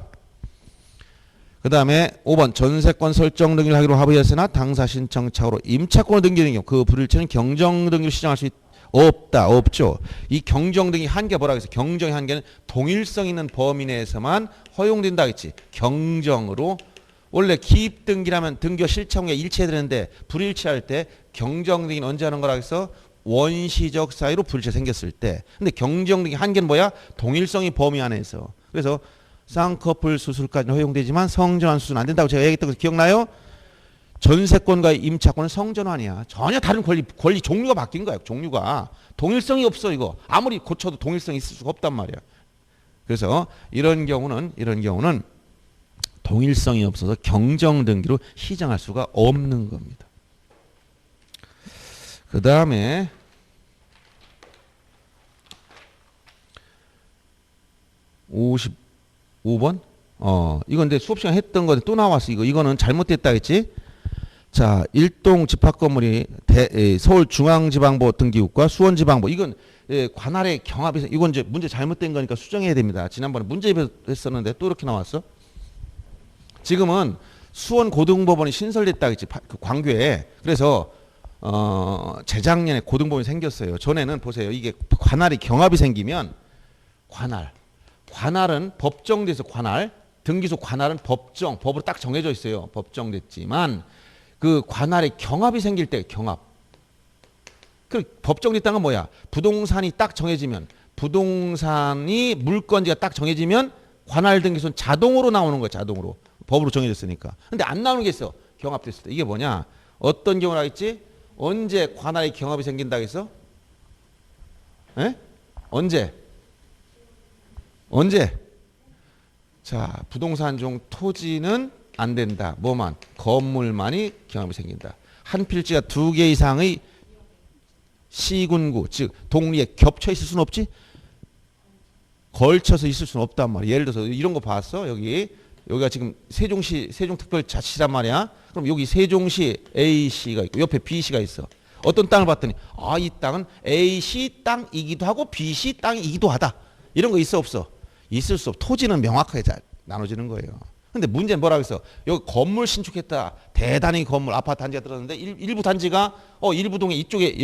그 다음에 5번 전세권 설정 등기를 하기로 합의했으나 당사 신청 차후로 임차권을 등기하는 경우 그 불일치는 경정 등기를 시정할 수 없다. 없죠. 이 경정 등기 한계 뭐라고 했어? 경정의 한계는 동일성 있는 범위 내에서만 허용된다 했지. 경정으로 원래 기입 등기라면 등기와 실체관계가 일치해야 되는데 불일치할 때 경정 등기는 언제 하는 거라고 했어? 원시적 사유로 불일치 생겼을 때. 근데 경정 등기 한계는 뭐야? 동일성의 범위 안에서. 그래서 쌍꺼풀 수술까지는 허용되지만 성전환 수술은 안 된다고 제가 얘기했던 거 기억나요? 전세권과 임차권은 성전환이야. 전혀 다른 권리 종류가 바뀐 거야. 종류가. 동일성이 없어 이거. 아무리 고쳐도 동일성이 있을 수가 없단 말이야. 그래서 이런 경우는 동일성이 없어서 경정 등기로 시정할 수가 없는 겁니다. 그 다음에 55번? 이건 내 수업 시간에 했던 건데 또 나왔어. 이거는 잘못됐다 했지? 자, 일동 집합 건물이 서울중앙지방법 등기국과 수원지방법. 이건 관할의 경합이, 이건 이제 문제 잘못된 거니까 수정해야 됩니다. 지난번에 문제집에서 했었는데 또 이렇게 나왔어. 지금은 수원고등법원이 신설됐다 했지. 그 광교에. 그래서 재작년에 고등법원이 생겼어요. 전에는 보세요. 이게 관할이 경합이 생기면 관할은 법정돼서 관할, 등기소 관할은 법으로 딱 정해져 있어요. 법정됐지만 그 관할에 경합이 생길 때 경합. 그 법정됐다는 건 뭐야? 부동산이 딱 정해지면 부동산이 물건지가 딱 정해지면 관할 등기소는 자동으로 나오는 거야. 자동으로. 법으로 정해졌으니까. 근데 안 나오는 게 있어. 경합됐을 때. 이게 뭐냐? 어떤 경우라 했지? 언제 관할에 경합이 생긴다고 했어? 에? 언제? 자, 부동산 중 토지는 안 된다. 뭐만? 건물만이 경합이 생긴다. 한 필지가 2개 이상의 시군구, 즉 동리에 겹쳐 있을 수는 없지? 걸쳐서 있을 수는 없단 말이야. 예를 들어서 이런 거 봤어? 여기가 지금 세종특별자치단 말이야. 그럼 여기 세종시 A시가 있고 옆에 B시가 있어. 어떤 땅을 봤더니 이 땅은 A시 땅이기도 하고 B시 땅이기도 하다. 이런 거 있어 없어? 있을 수 없어. 토지는 명확하게 잘 나눠지는 거예요. 근데 문제는 뭐라고 했어? 여기 건물 신축했다. 대단히 건물 아파트 단지가 들었는데 일부 단지가 일부 동에 이쪽에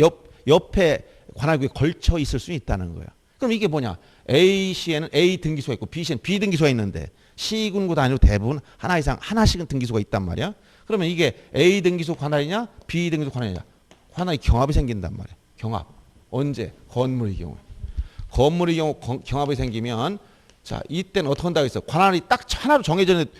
옆에 관할구에 걸쳐 있을 수 있다는 거야. 그럼 이게 뭐냐? A시에는 A 등기소가 있고 B시에는 B 등기소가 있는데 시군구 단위로 대부분 하나 이상 하나씩은 등기소가 있단 말이야. 그러면 이게 A 등기소 관할이냐 B 등기소 관할이냐? 관할이 경합이 생긴단 말이야. 경합. 언제? 건물의 경우. 경합이 생기면 자, 이때는 어떻게 한다고 했어? 관할이 딱 하나로 정해졌는데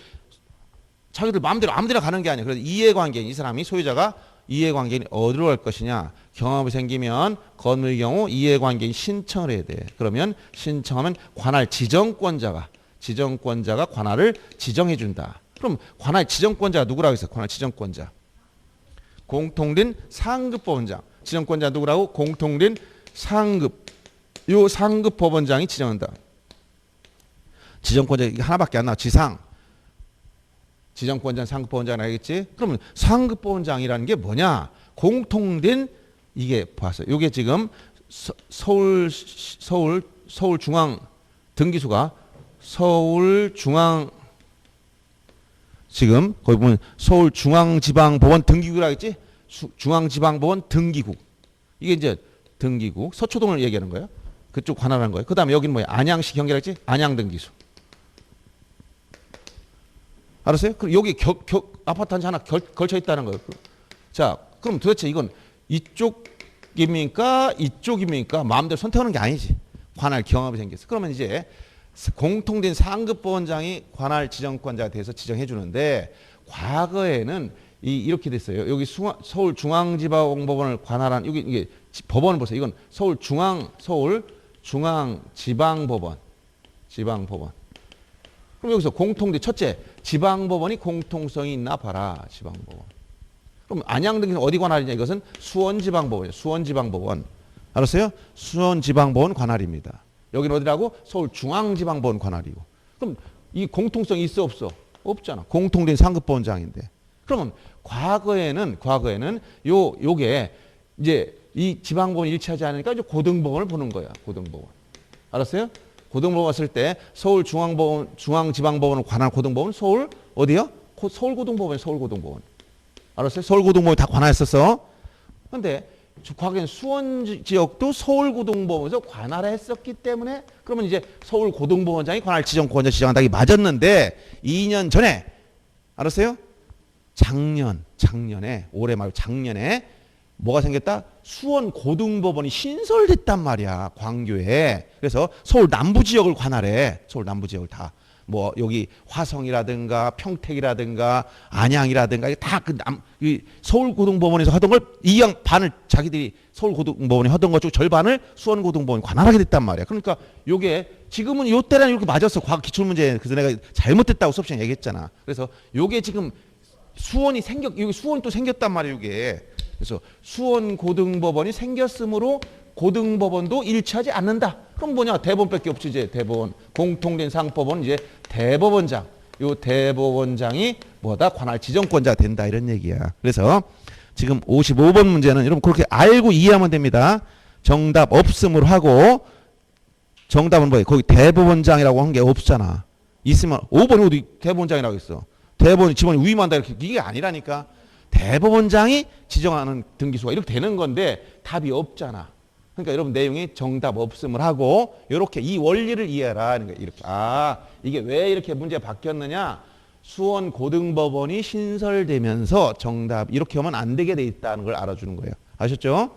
자기들 마음대로 아무데나 가는 게 아니야. 그래서 이해관계인 이 사람이 소유자가 이해관계인이 어디로 갈 것이냐. 경합이 생기면 건물의 경우 이해관계인 신청을 해야 돼. 그러면 신청하면 관할 지정권자가 관할을 지정해 준다. 그럼 관할 지정권자가 누구라고 했어? 관할 지정권자. 공통된 상급법원장. 지정권자 누구라고? 공통된 상급. 요 상급 법원장이 지정한다. 지정권자 이게 하나밖에 안 나와. 지정권자 상급법원장 알겠지? 그러면 상급법원장이라는 게 뭐냐? 공통된 이게 봤어요. 이게 지금 서울중앙 등기소가 서울중앙 지금 거기 보면 서울중앙지방법원 등기국이라고 했지? 중앙지방법원 등기국. 이게 이제 등기국 서초동을 얘기하는 거예요. 그쪽 관할하는 거예요. 그 다음에 여기는 뭐야? 안양시 경계라 했지? 안양등기소. 알았어요? 그럼 여기 아파트 한 채 하나 걸쳐 있다는 거예요. 자, 그럼 도대체 이건 이쪽입니까? 마음대로 선택하는 게 아니지. 관할 경합이 생겼어. 그러면 이제 공통된 상급법원장이 관할 지정권자가 돼서 지정해 주는데 과거에는 이렇게 됐어요. 여기 서울중앙지방법원을 관할한 이게 법원을 보세요. 이건 서울중앙지방법원. 그럼 여기서 첫째, 지방법원이 공통성이 있나 봐라. 지방법원. 그럼 안양등기는 어디 관할이냐? 이것은 수원지방법원이에요. 수원지방법원. 알았어요? 수원지방법원 관할입니다. 여기는 어디라고? 서울중앙지방법원 관할이고. 그럼 이 공통성이 있어 없어? 없잖아. 공통된 상급법원장인데. 그러면 과거에는 요게 이제 이 지방법원이 일치하지 않으니까 이제 고등법원을 보는 거야. 고등법원. 알았어요? 고등법원 왔을 때 서울중앙법원, 중앙지방법원을 관할 고등법원 서울 어디요? 서울고등법원이에요. 서울고등법원. 알았어요? 서울고등법원이 다 관할했었어. 근데 과거엔 수원 지역도 서울고등법원에서 관할했었기 때문에 그러면 이제 서울고등법원장이 관할 지정권자 지정한다기 맞았는데 2년 전에 알았어요? 작년에 올해 말고 작년에 뭐가 생겼다? 수원고등법원이 신설됐단 말이야. 광교에. 그래서 서울 남부지역을 관할해. 서울 남부지역을 다. 뭐 여기 화성이라든가 평택이라든가 안양이라든가 다 그 서울고등법원에서 하던 걸 이양 반을 자기들이 서울고등법원이 하던 것 중 절반을 수원고등법원이 관할하게 됐단 말이야. 그러니까 요게 지금은 요 때랑 이렇게 맞았어. 과거 기출문제. 그래서 내가 잘못됐다고 수업 시간에 얘기했잖아. 그래서 요게 지금 여기 수원이 또 생겼단 말이야. 요게. 그래서 수원고등법원이 생겼으므로 고등법원도 일치하지 않는다. 그럼 뭐냐? 대법원밖에 없지 이제 대법원. 공통된 상법원 이제 대법원장. 요 대법원장이 뭐다? 관할 지정권자가 된다 이런 얘기야. 그래서 지금 55번 문제는 여러분 그렇게 알고 이해하면 됩니다. 정답 없음으로 하고 정답은 뭐예요? 거기 대법원장이라고 한 게 없잖아. 있으면 5번이 어디 대법원장이라고 했어. 대법원이 직원이 위임한다 이렇게 이게 아니라니까. 대법원장이 지정하는 등기소가 이렇게 되는 건데 답이 없잖아. 그러니까 여러분 내용이 정답 없음을 하고 이렇게 이 원리를 이해하라. 그러니까 이렇게 이게 왜 이렇게 문제가 바뀌었느냐? 수원고등법원이 신설되면서 정답 이렇게 하면 안 되게 돼 있다는 걸 알아주는 거예요. 아셨죠?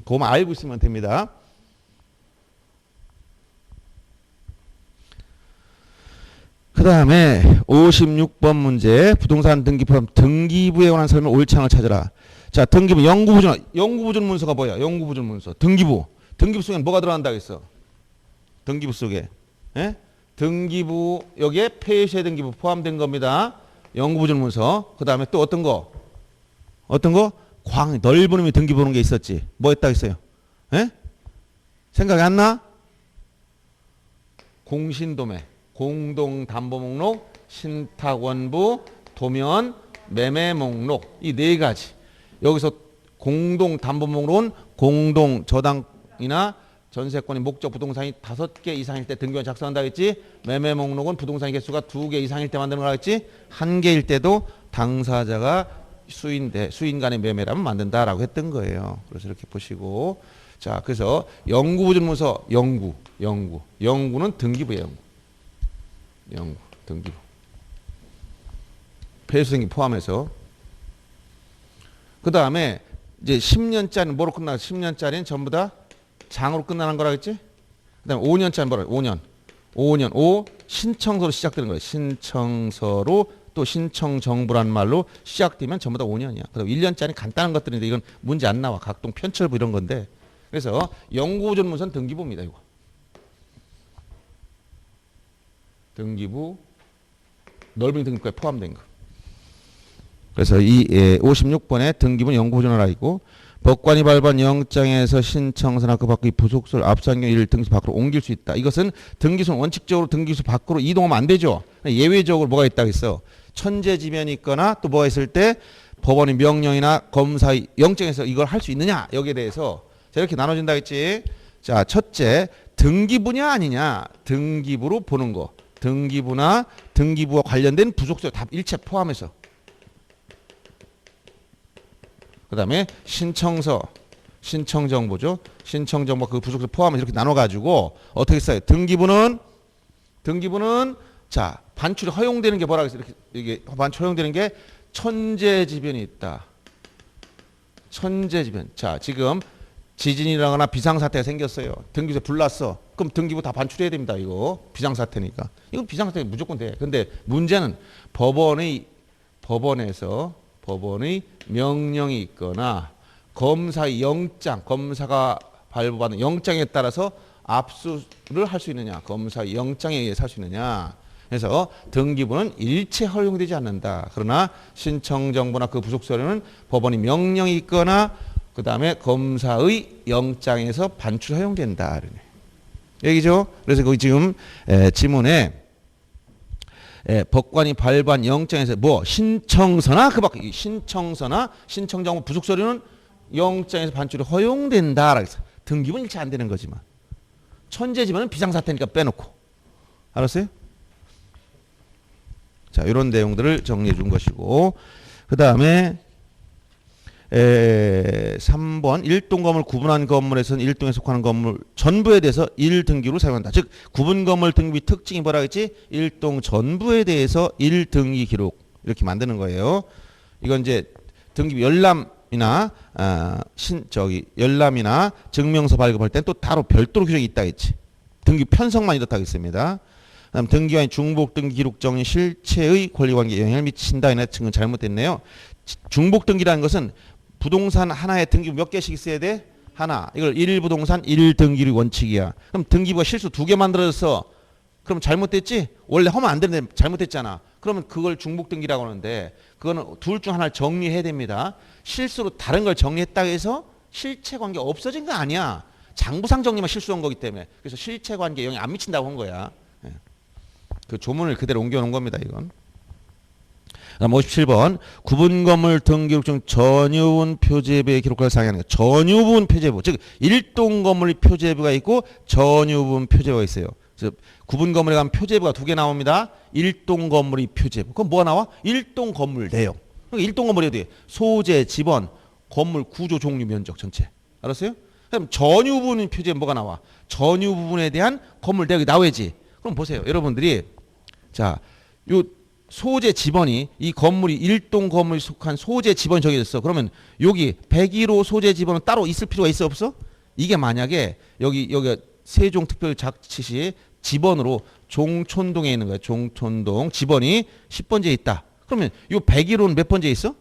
그거만 알고 있으면 됩니다. 그 다음에 56번 문제 부동산 등기 포함 등기부에 관한 설명 옳지 않을 찾아라. 자, 등기부 영구부준 문서가 뭐야? 영구부준 문서. 등기부 속에 뭐가 들어간다고 했어? 등기부 속에. 예? 등기부 여기에 폐쇄 등기부 포함된 겁니다. 영구부준 문서. 그 다음에 또 어떤 거? 넓은 의미 등기 보는 게 있었지. 뭐 했다고 했어요? 예? 생각이 안 나? 공신도매. 공동담보목록, 신탁원부, 도면, 매매목록 이 네 가지. 여기서 공동담보목록은 공동저당이나 전세권의 목적 부동산이 5개 이상일 때 등기원 작성한다 했지. 매매목록은 부동산 개수가 2개 이상일 때 만드는 거라 했지. 1개일 때도 당사자가 수인 간의 매매라면 만든다라고 했던 거예요. 그래서 이렇게 보시고 자, 그래서 영구부준문서 영구는 등기부예요. 영구, 등기부. 폐쇄등기 포함해서. 그 다음에 이제 10년짜리 뭐로 끝나? 10년짜리는 전부 다 장으로 끝나는 거라 했지? 그 다음에 5년짜리 뭐라? 5년. 신청서로 시작되는 거예요. 신청서로 또 신청정부라는 말로 시작되면 전부 다 5년이야. 그 다음에 1년짜리 간단한 것들인데 이건 문제 안 나와. 각동 편철부 이런 건데. 그래서 영구부준문서는 등기부입니다. 이거. 등기부 넓은 등기부에 포함된 거. 그래서 이 56번에 등기부는 영구부준을 알고 법관이 발부한 영장에서 신청서나 그 밖의 부속서를 압수한 경우 이를 등기소 밖으로 옮길 수 있다. 이것은 등기소는 원칙적으로 등기소 밖으로 이동하면 안 되죠. 예외적으로 뭐가 있다고 했어? 천재지변이 있거나 또 뭐가 있을 때 법원의 명령이나 검사의 영장에서 이걸 할 수 있느냐 여기에 대해서 자, 이렇게 나눠진다 했지. 자, 첫째 등기부냐 아니냐 등기부로 보는 거. 등기부나 등기부와 관련된 부속서 다 일체 포함해서. 그 다음에 신청서, 신청정보죠. 신청정보 그 부속서 포함해서 이렇게 나눠가지고 어떻게 써요? 등기부는 자 반출이 허용되는 게 뭐라고 했어요? 이게 반출 허용되는 게 천재지변이 있다. 천재지변. 자 지금 지진이라거나 비상사태가 생겼어요. 등기소에 불났어. 그럼 등기부 다 반출해야 됩니다. 이거 비상사태니까. 이건 비상사태가 무조건 돼. 근데 문제는 법원에서 명령이 있거나 검사의 영장, 검사가 발부받은 영장에 따라서 압수를 할 수 있느냐. 검사의 영장에 의해서 할 수 있느냐. 그래서 등기부는 일체 허용되지 않는다. 그러나 신청 정보나 그 부속 서류는 법원이 명령이 있거나 그 다음에 검사의 영장에서 반출 허용된다. 얘기죠. 그래서 그 지금 지문에 법관이 발부한 영장에서 뭐 신청서나 그 밖에 신청서나 신청정보 부속 서류는 영장에서 반출이 허용된다. 등기부는 일체 안 되는 거지만 천재지만은 비상사태니까 빼놓고 알았어요? 자, 이런 내용들을 정리해 준 것이고 그 다음에 3번 일동 건물 구분한 건물에서는 일동에 속하는 건물 전부에 대해서 일등기로 사용한다. 즉 구분 건물 등기 특징이 뭐라 했지? 일동 전부에 대해서 일등기 기록 이렇게 만드는 거예요. 이건 이제 등기부 열람이나 열람이나 증명서 발급할 땐 또 따로 별도로 규정이 있다 했지. 등기 편성만 이렇다고 했습니다. 그다음 등기와의 중복 등기 기록 정리 실체의 권리관계에 영향을 미친다. 이런 증은 잘못됐네요. 중복 등기라는 것은 부동산 하나에 등기부 몇 개씩 있어야 돼? 하나. 이걸 1부동산 1등기의 원칙이야. 그럼 등기부가 실수 2개 만들어졌어. 그럼 잘못됐지? 원래 하면 안 되는데 잘못됐잖아. 그러면 그걸 중복 등기라고 하는데 그거는 둘 중 하나를 정리해야 됩니다. 실수로 다른 걸 정리했다고 해서 실체관계 없어진 거 아니야. 장부상 정리만 실수한 거기 때문에. 그래서 실체관계에 영향 안 미친다고 한 거야. 그 조문을 그대로 옮겨놓은 겁니다. 이건. 다음 57번 구분 건물 등기록 중 전유분 표제부에 기록할 사항이 아니라 전유분 표제부 즉 일동 건물 표제부가 있고 전유분 표제부가 있어요. 그래서 구분 건물에 가면 표제부가 2개 나옵니다. 일동 건물이 표제부. 그럼 뭐가 나와? 일동 건물 내용. 그러니까 일동 건물이 어디? 소재, 지번, 건물 구조, 종류, 면적 전체. 알았어요? 그럼 전유분 표제부 뭐가 나와? 전유 부분에 대한 건물 내역이 나와야지. 그럼 보세요. 여러분들이 자, 요 소재 지번이 이 건물이 일동 건물에 속한 소재 지번이 정해졌어. 그러면 여기 101호 소재 지번은 따로 있을 필요가 있어 없어? 이게 만약에 여기 세종특별자치시 지번으로 종촌동에 있는 거야. 종촌동 지번이 10번지에 있다. 그러면 요 101호는 몇 번지에 있어?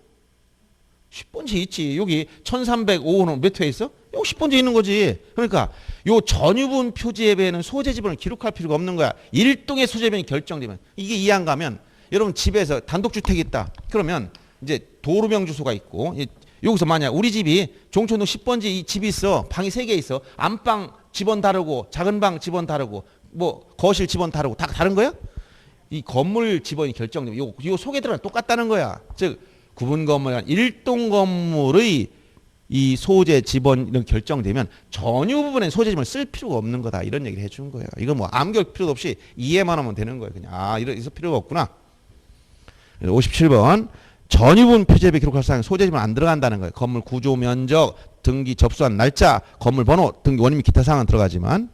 10번지에 있지. 여기 1305호는 몇 회에 있어? 여기 10번지에 있는 거지. 그러니까 요 전유분 표제부에는 소재 지번을 기록할 필요가 없는 거야. 일동의 소재지번이 결정되면. 이게 이해 안 가면 여러분 집에서 단독주택이 있다. 그러면 이제 도로명 주소가 있고 여기서 만약 우리 집이 종촌동 10번지 이 집이 있어. 방이 3개 있어. 안방 집원 다르고 작은 방 집원 다르고 뭐 거실 집원 다르고 다 다른 거야? 이 건물 집원이 결정되면 요 속에 들어가 똑같다는 거야. 즉 구분 건물은 일동 건물의 이 소재 지번 이런 결정되면 전유 부분에 소재 지번을 쓸 필요가 없는 거다. 이런 얘기를 해주는 거예요. 이건 뭐 암기할 필요도 없이 이해만 하면 되는 거예요. 그냥 이럴 필요가 없구나. 57번 전유분 표제부에 기록할 사항 소재 지번 안 들어간다는 거예요. 건물 구조 면적, 등기 접수한 날짜, 건물 번호, 등기 원인 및 기타 사항은 들어가지만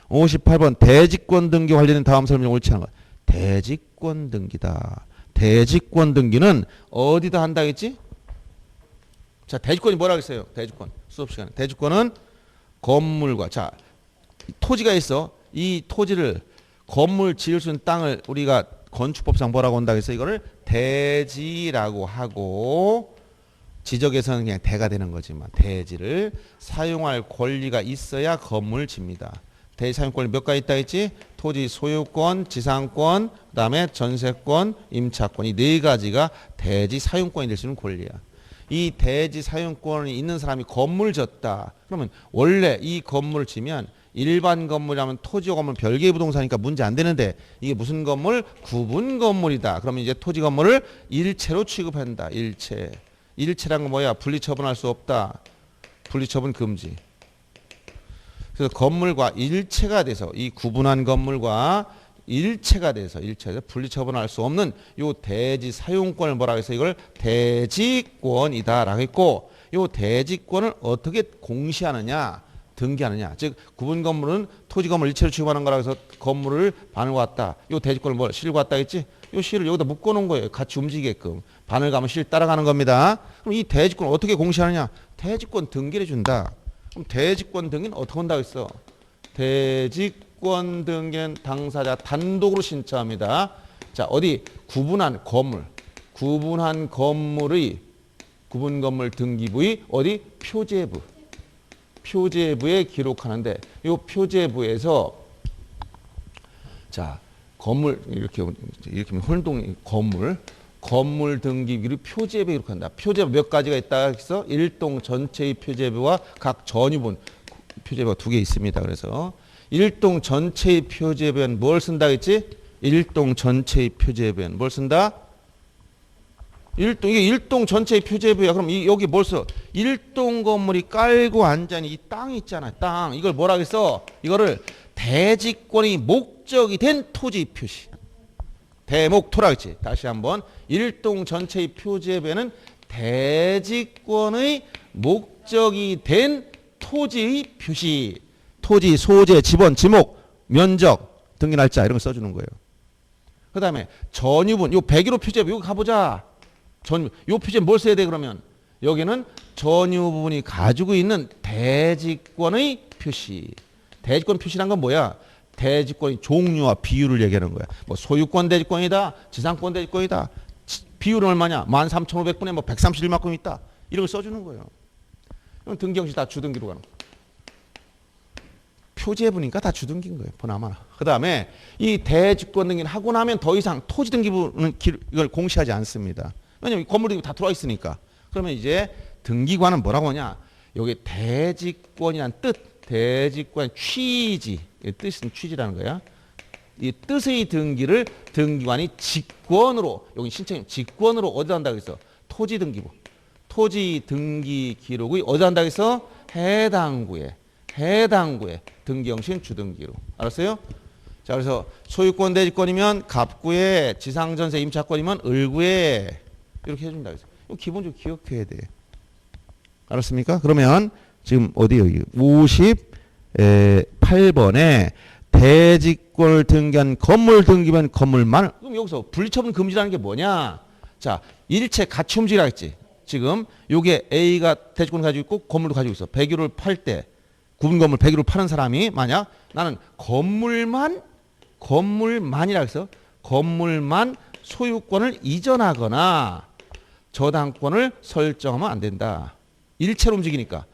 58번 대지권 등기 관련된 다음 설명을 옳지 않은 것. 대지권 등기다. 대지권 등기는 어디다 한다 했지? 자, 대지권이 뭐라고 했어요? 대지권. 수업 시간에. 대지권은 건물과 자, 토지가 있어. 이 토지를 건물 지을 수 있는 땅을 우리가 건축법상 뭐라고 한다고 해서 이거를 대지라고 하고 지적에서는 그냥 대가 되는 거지만 대지를 사용할 권리가 있어야 건물 집니다. 대지 사용권이 몇 가지 있다 했지? 토지 소유권, 지상권, 그다음에 전세권, 임차권 이 4가지가 대지 사용권이 될 수 있는 권리야. 이 대지 사용권이 있는 사람이 건물 졌다. 그러면 원래 이 건물을 지면 일반 건물이라면 토지 건물 별개의 부동산이니까 문제 안 되는데 이게 무슨 건물? 구분 건물이다. 그러면 이제 토지 건물을 일체로 취급한다. 일체. 일체란 건 뭐야? 분리처분할 수 없다. 분리처분 금지. 그래서 건물과 일체가 돼서 이 구분한 건물과 일체가 돼서 분리처분할 수 없는 요 대지 사용권을 뭐라고 해서 이걸 대지권이다라고 했고 요 대지권을 어떻게 공시하느냐 등기하느냐 즉 구분 건물은 토지 건물 일체로 취급하는 거라고 해서 건물을 반을 왔다 요 대지권을 뭘 실고 왔다 했지 요 실을 여기다 묶어 놓은 거예요 같이 움직이게끔 반을 가면 실 따라가는 겁니다 그럼 이 대지권을 어떻게 공시하느냐 대지권 등기를 준다 그럼 대지권 등기는 어떻게 한다고 했어 대지권 등기는 당사자 단독으로 신청합니다. 자, 어디 구분한 건물, 구분한 건물의 구분 건물 등기부의 어디 표제부, 표제부에 기록하는데 이 표제부에서 자 건물 이렇게 혼동 건물 등기비를 표제비 이렇게 한다. 표제비 몇 가지가 있다 해서 일동 전체의 표제비와 각 전유분 표제비가 두 개 있습니다. 그래서 일동 전체의 표제비는 뭘 쓴다 했지? 일동 전체의 표제비는 뭘 쓴다? 이게 일동 전체의 표제비야. 그럼 여기 뭘 써? 일동 건물이 깔고 앉은 이 땅 있잖아. 땅. 이걸 뭐라 그랬어? 이거를 대지권이 목적이 된 토지 표시. 대목토라 했지. 다시 한번. 일동 전체의 표제비는 대지권의 목적이 된 토지의 표시. 토지, 소재, 지번, 지목, 면적, 등기 날짜 이런 거 써주는 거예요. 그 다음에 전유분. 요 101호 표제비. 여기 가보자. 요 표제는 뭘 써야 돼 그러면? 여기는 전유 부분이 가지고 있는 대지권의 표시. 대지권 표시란 건 뭐야? 대지권의 종류와 비율을 얘기하는 거야. 뭐 소유권 대지권이다, 지상권 대지권이다. 비율은 얼마냐? 13,500분에 뭐 131만큼 있다. 이런 걸 써주는 거예요. 이건 등기 형식 다 주등기로 가는 거야. 표제부니까 다 주등기인 거예요. 보나마나. 그 다음에 이 대지권 등기를 하고 나면 더 이상 토지 등기부는 이걸 공시하지 않습니다. 왜냐면 건물이 다 들어와 있으니까. 그러면 이제 등기관은 뭐라고 하냐? 여기 대지권이란 뜻, 대지권 취지, 뜻은 취지라는 거야. 이 뜻의 등기를 등기관이 직권으로, 여기 신청이 직권으로 어디다 한다고 했어? 토지 등기부. 토지 등기 기록의 어디다 한다고 했어? 해당구에 등기 형식 주등기로. 알았어요? 자, 그래서 소유권 대지권이면 갑구에, 지상전세 임차권이면 을구에 이렇게 해준다. 이거 기본적으로 기억해야 돼. 알았습니까? 그러면 지금 어디요? 58번에 대지권을 등기한 건물 등기면 건물만. 그럼 여기서 분리처분 금지라는 게 뭐냐? 자, 일체 가치 움직이라 했지. 지금 요게 A가 대지권을 가지고 있고 건물도 가지고 있어. 100유를 팔 때 구분 건물 100유를 파는 사람이 만약 나는 건물만이라 해서 건물만 소유권을 이전하거나 저당권을 설정하면 안 된다. 일체로 움직이니까.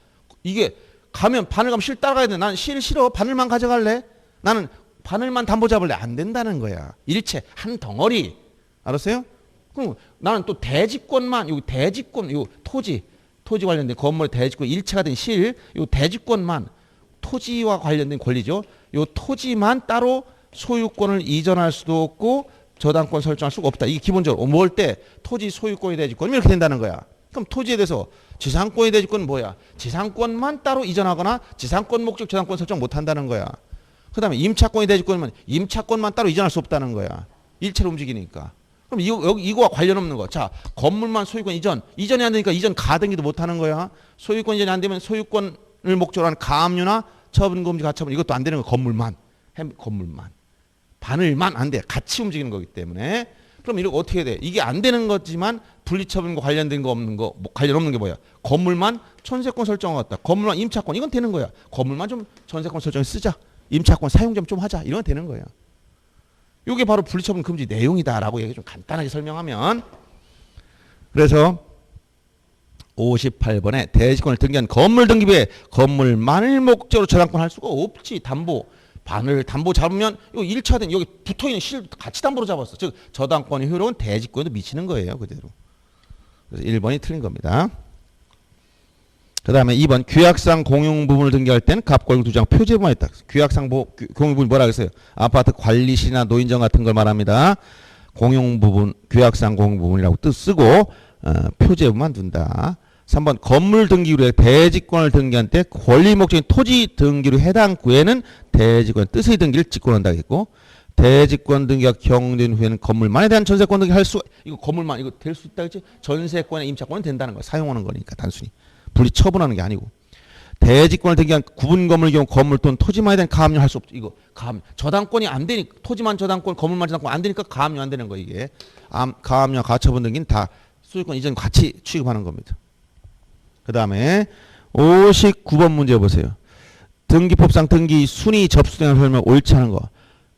이게 가면 바늘 가면 실 따라가야 돼. 나는 실 싫어. 바늘만 가져갈래? 나는 바늘만 담보 잡을래. 안 된다는 거야. 일체 한 덩어리. 알았어요? 그럼 나는 또 대지권만 요 대지권 요 토지 관련된 건물 대지권 일체가 된 실 요 대지권만 토지와 관련된 권리죠. 요 토지만 따로 소유권을 이전할 수도 없고 저당권 설정할 수가 없다. 이게 기본적으로 뭘 때 토지 소유권이 대지권 이렇게 된다는 거야. 그럼 토지에 대해서 지상권이 대지권은 뭐야? 지상권만 따로 이전하거나 지상권 목적 저당권 설정 못 한다는 거야. 그 다음에 임차권이 대지권이면 임차권만 따로 이전할 수 없다는 거야. 일체로 움직이니까. 그럼 이거와 관련 없는 거. 자, 건물만 소유권 이전이 안 되니까 이전 가등기도 못 하는 거야. 소유권 이전이 안 되면 소유권을 목적으로 하는 가압류나 처분금지 가처분 이것도 안 되는 거. 건물만. 바늘만 안 돼. 같이 움직이는 거기 때문에. 그럼 이거 어떻게 해야 돼? 이게 안 되는 거지만 분리처분과 관련된 거 없는 거, 관련 없는 게 뭐야? 건물만 전세권 설정을 갖다. 건물만 임차권 이건 되는 거야. 건물만 좀 전세권 설정을 쓰자. 임차권 사용 좀 하자. 이런 건 되는 거야. 이게 바로 분리처분 금지 내용이다라고 얘기 좀 간단하게 설명하면. 그래서 58번에 대지권을 등기한 건물 등기부에 건물만을 목적으로 저당권 할 수가 없지. 담보. 바늘 담보 잡으면 이거 1차된 여기 붙어있는 실 같이 담보로 잡았어. 즉 저당권의 효력은 대지권에도 미치는 거예요. 그대로. 그래서 1번이 틀린 겁니다. 그 다음에 2번 규약상 공용 부분을 등기할 때는 갑골 두 장 표제부만 있다. 규약상 공용 부분이 뭐라 그랬어요? 아파트 관리실이나 노인정 같은 걸 말합니다. 공용 부분, 규약상 공용 부분이라고 뜻 쓰고 표제부만 둔다. 3번 건물 등기구에 대지권을 등기한 때 권리 목적인 토지 등기로 해당 구에는 대지권 뜻의 등기를 직권한다 했고 대지권 등기가 경된 후에는 건물만에 대한 전세권 등기 할 수 이거 건물만 이거 될 수 있다 했지. 전세권에 임차권은 된다는 거야. 사용하는 거니까 단순히 분리 처분하는 게 아니고 대지권을 등기한 구분 건물의 경우 건물 또는 토지만에 대한 가압류 할 수 없죠. 이거 가압류 저당권이 안 되니까 토지만 저당권 건물만 저당권 안 되니까 가압류 안 되는 거 이게 가압류와 가처분 등기는 다 소유권 이전 같이 취급하는 겁니다. 그 다음에 59번 문제 보세요. 등기법상 등기 순위 접수등을 설명 옳지 않은 거.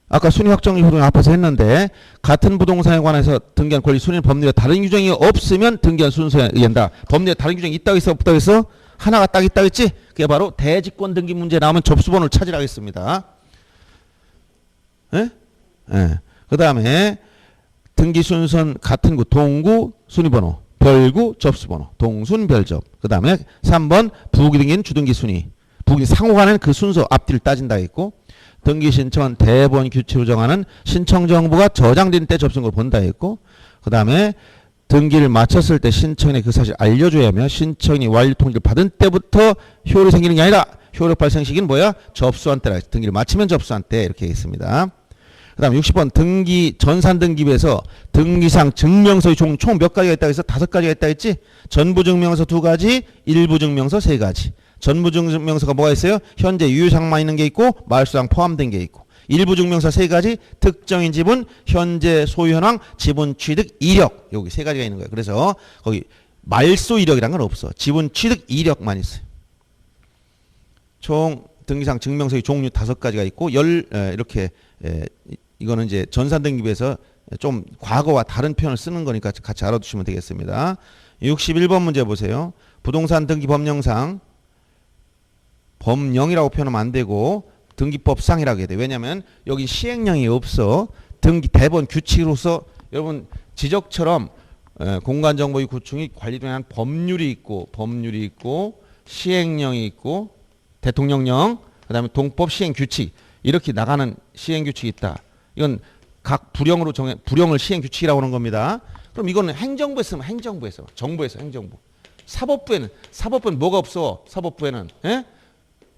아까 순위 확정 효력을 앞에서 했는데 같은 부동산에 관해서 등기한 권리 순위는 법률에 다른 규정이 없으면 등기한 순서에 의한다. 법률에 다른 규정이 있다고 했어 없다고 했어? 하나가 딱 있다고 했지? 그게 바로 대지권 등기 문제 나오면 접수번호를 찾으라고 했습니다. 예? 예. 그 그 다음에 등기 순서는 같은 구, 동구, 순위번호, 별구, 접수번호, 동순, 별접. 그 다음에 3번 부기 등기는 주등기 순위. 부기 상호간에는 그 순서 앞뒤를 따진다 했고, 등기 신청은 대본 규칙으로 정하는 신청 정보가 저장된 때 접수한 걸 본다 했고, 그 다음에 등기를 마쳤을 때 신청인의 그 사실 알려줘야 하며, 신청인이 완료 통지를 받은 때부터 효력이 생기는 게 아니라 효력 발생 시기는 뭐야? 접수한 때라. 등기를 마치면 접수한 때 이렇게 있습니다. 그 다음 60번 등기 전산등기부에서 등기상 증명서의 총 몇 가지가 있다고 해서 5가지가 있다고 했지? 전부증명서 2가지, 일부증명서 3가지. 전부증명서가 뭐가 있어요? 현재 유효상만 있는 게 있고 말소상 포함된 게 있고, 일부증명서 3가지, 특정인 지분, 현재 소유 현황, 지분 취득 이력, 여기 3가지가 있는 거예요. 그래서 거기 말소 이력이란 건 없어. 지분 취득 이력만 있어요. 총 등기상 증명서의 종류 5가지가 있고 이렇게 이거는 이제 전산등기부에서 좀 과거와 다른 표현을 쓰는 거니까 같이 알아두시면 되겠습니다. 61번 문제 보세요. 부동산 등기 법령상 법령이라고 표현하면 안 되고 등기법상이라고 해야 돼. 왜냐하면 여기 시행령이 없어. 등기 대본 규칙으로서 여러분 지적처럼 공간정보의 구축이 관리되는 법률이 있고 시행령이 있고 대통령령, 그 다음에 동법 시행규칙 이렇게 나가는 시행규칙이 있다. 이건 각 부령으로 부령을 시행규칙이라고 하는 겁니다. 그럼 이거는 행정부에서 쓰면 행정부에서, 정부에서 행정부. 사법부에는 뭐가 없어? 사법부에는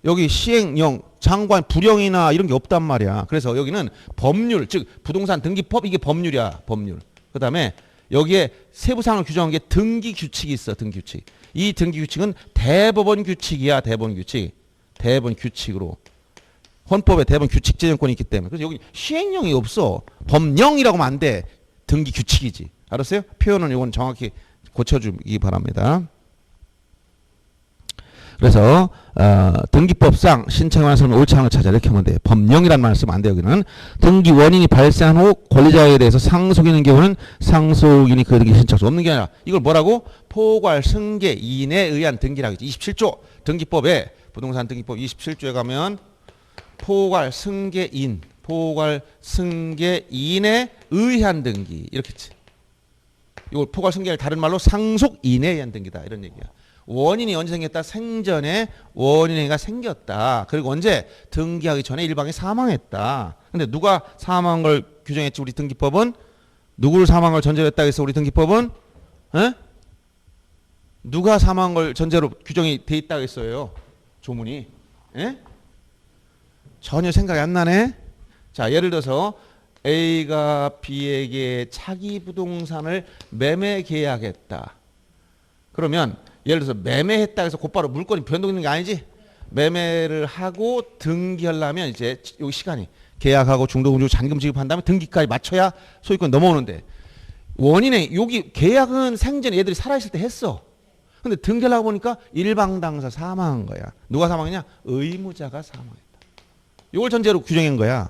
여기 시행령, 장관, 부령이나 이런 게 없단 말이야. 그래서 여기는 법률, 즉 부동산 등기법, 이게 법률이야. 법률. 그 다음에 여기에 세부사항을 규정한 게 등기규칙이 있어. 등기규칙. 이 등기규칙은 대법원 규칙이야. 대법원 규칙. 대법원 규칙으로. 헌법에 대법원 규칙 제정권이 있기 때문에. 그래서 여기 시행령이 없어. 법령이라고 하면 안 돼. 등기규칙이지. 알았어요? 표현은 이건 정확히 고쳐주기 바랍니다. 그래서 등기법상 신청하는 사람은 옳지 않은 걸 찾아 이렇게 하면 돼요. 법령이라는 말을 쓰면 안 돼요. 여기는 등기 원인이 발생한 후 권리자에 대해서 상속이 있는 경우는 상속인이 그 등기 신청할 수 없는 게 아니라 이걸 뭐라고? 포괄 승계인에 의한 등기라고 했지. 27조 등기법에 부동산 등기법 27조에 가면 포괄 승계인에 의한 등기 이렇게 했지. 이걸 포괄 승계를 다른 말로 상속인에 의한 등기다 이런 얘기야. 원인이 언제 생겼다? 생전에 원인행위가 생겼다. 그리고 언제? 등기하기 전에 일방이 사망했다. 근데 누가 사망한 걸 규정했지? 우리 등기법은? 누구를 사망한 걸 전제로 했다고 해서 우리 등기법은? 누가 사망한 걸 전제로 규정이 돼 있다고 했어요? 조문이. 전혀 생각이 안 나네. 자, 예를 들어서 A가 B에게 차기 부동산을 매매 계약했다. 그러면 예를 들어서 매매했다 해서 곧바로 물건이 변동되는 게 아니지. 매매를 하고 등기하려면 이제 요 시간이 계약하고 중도금지고 잔금 지급한 다음에 등기까지 맞춰야 소유권 넘어오는데, 원인에 여기 계약은 생전에 얘들이 살아있을 때 했어. 근데 등기하려고 보니까 일방당사 사망한 거야. 누가 사망했냐? 의무자가 사망했다. 이걸 전제로 규정한 거야.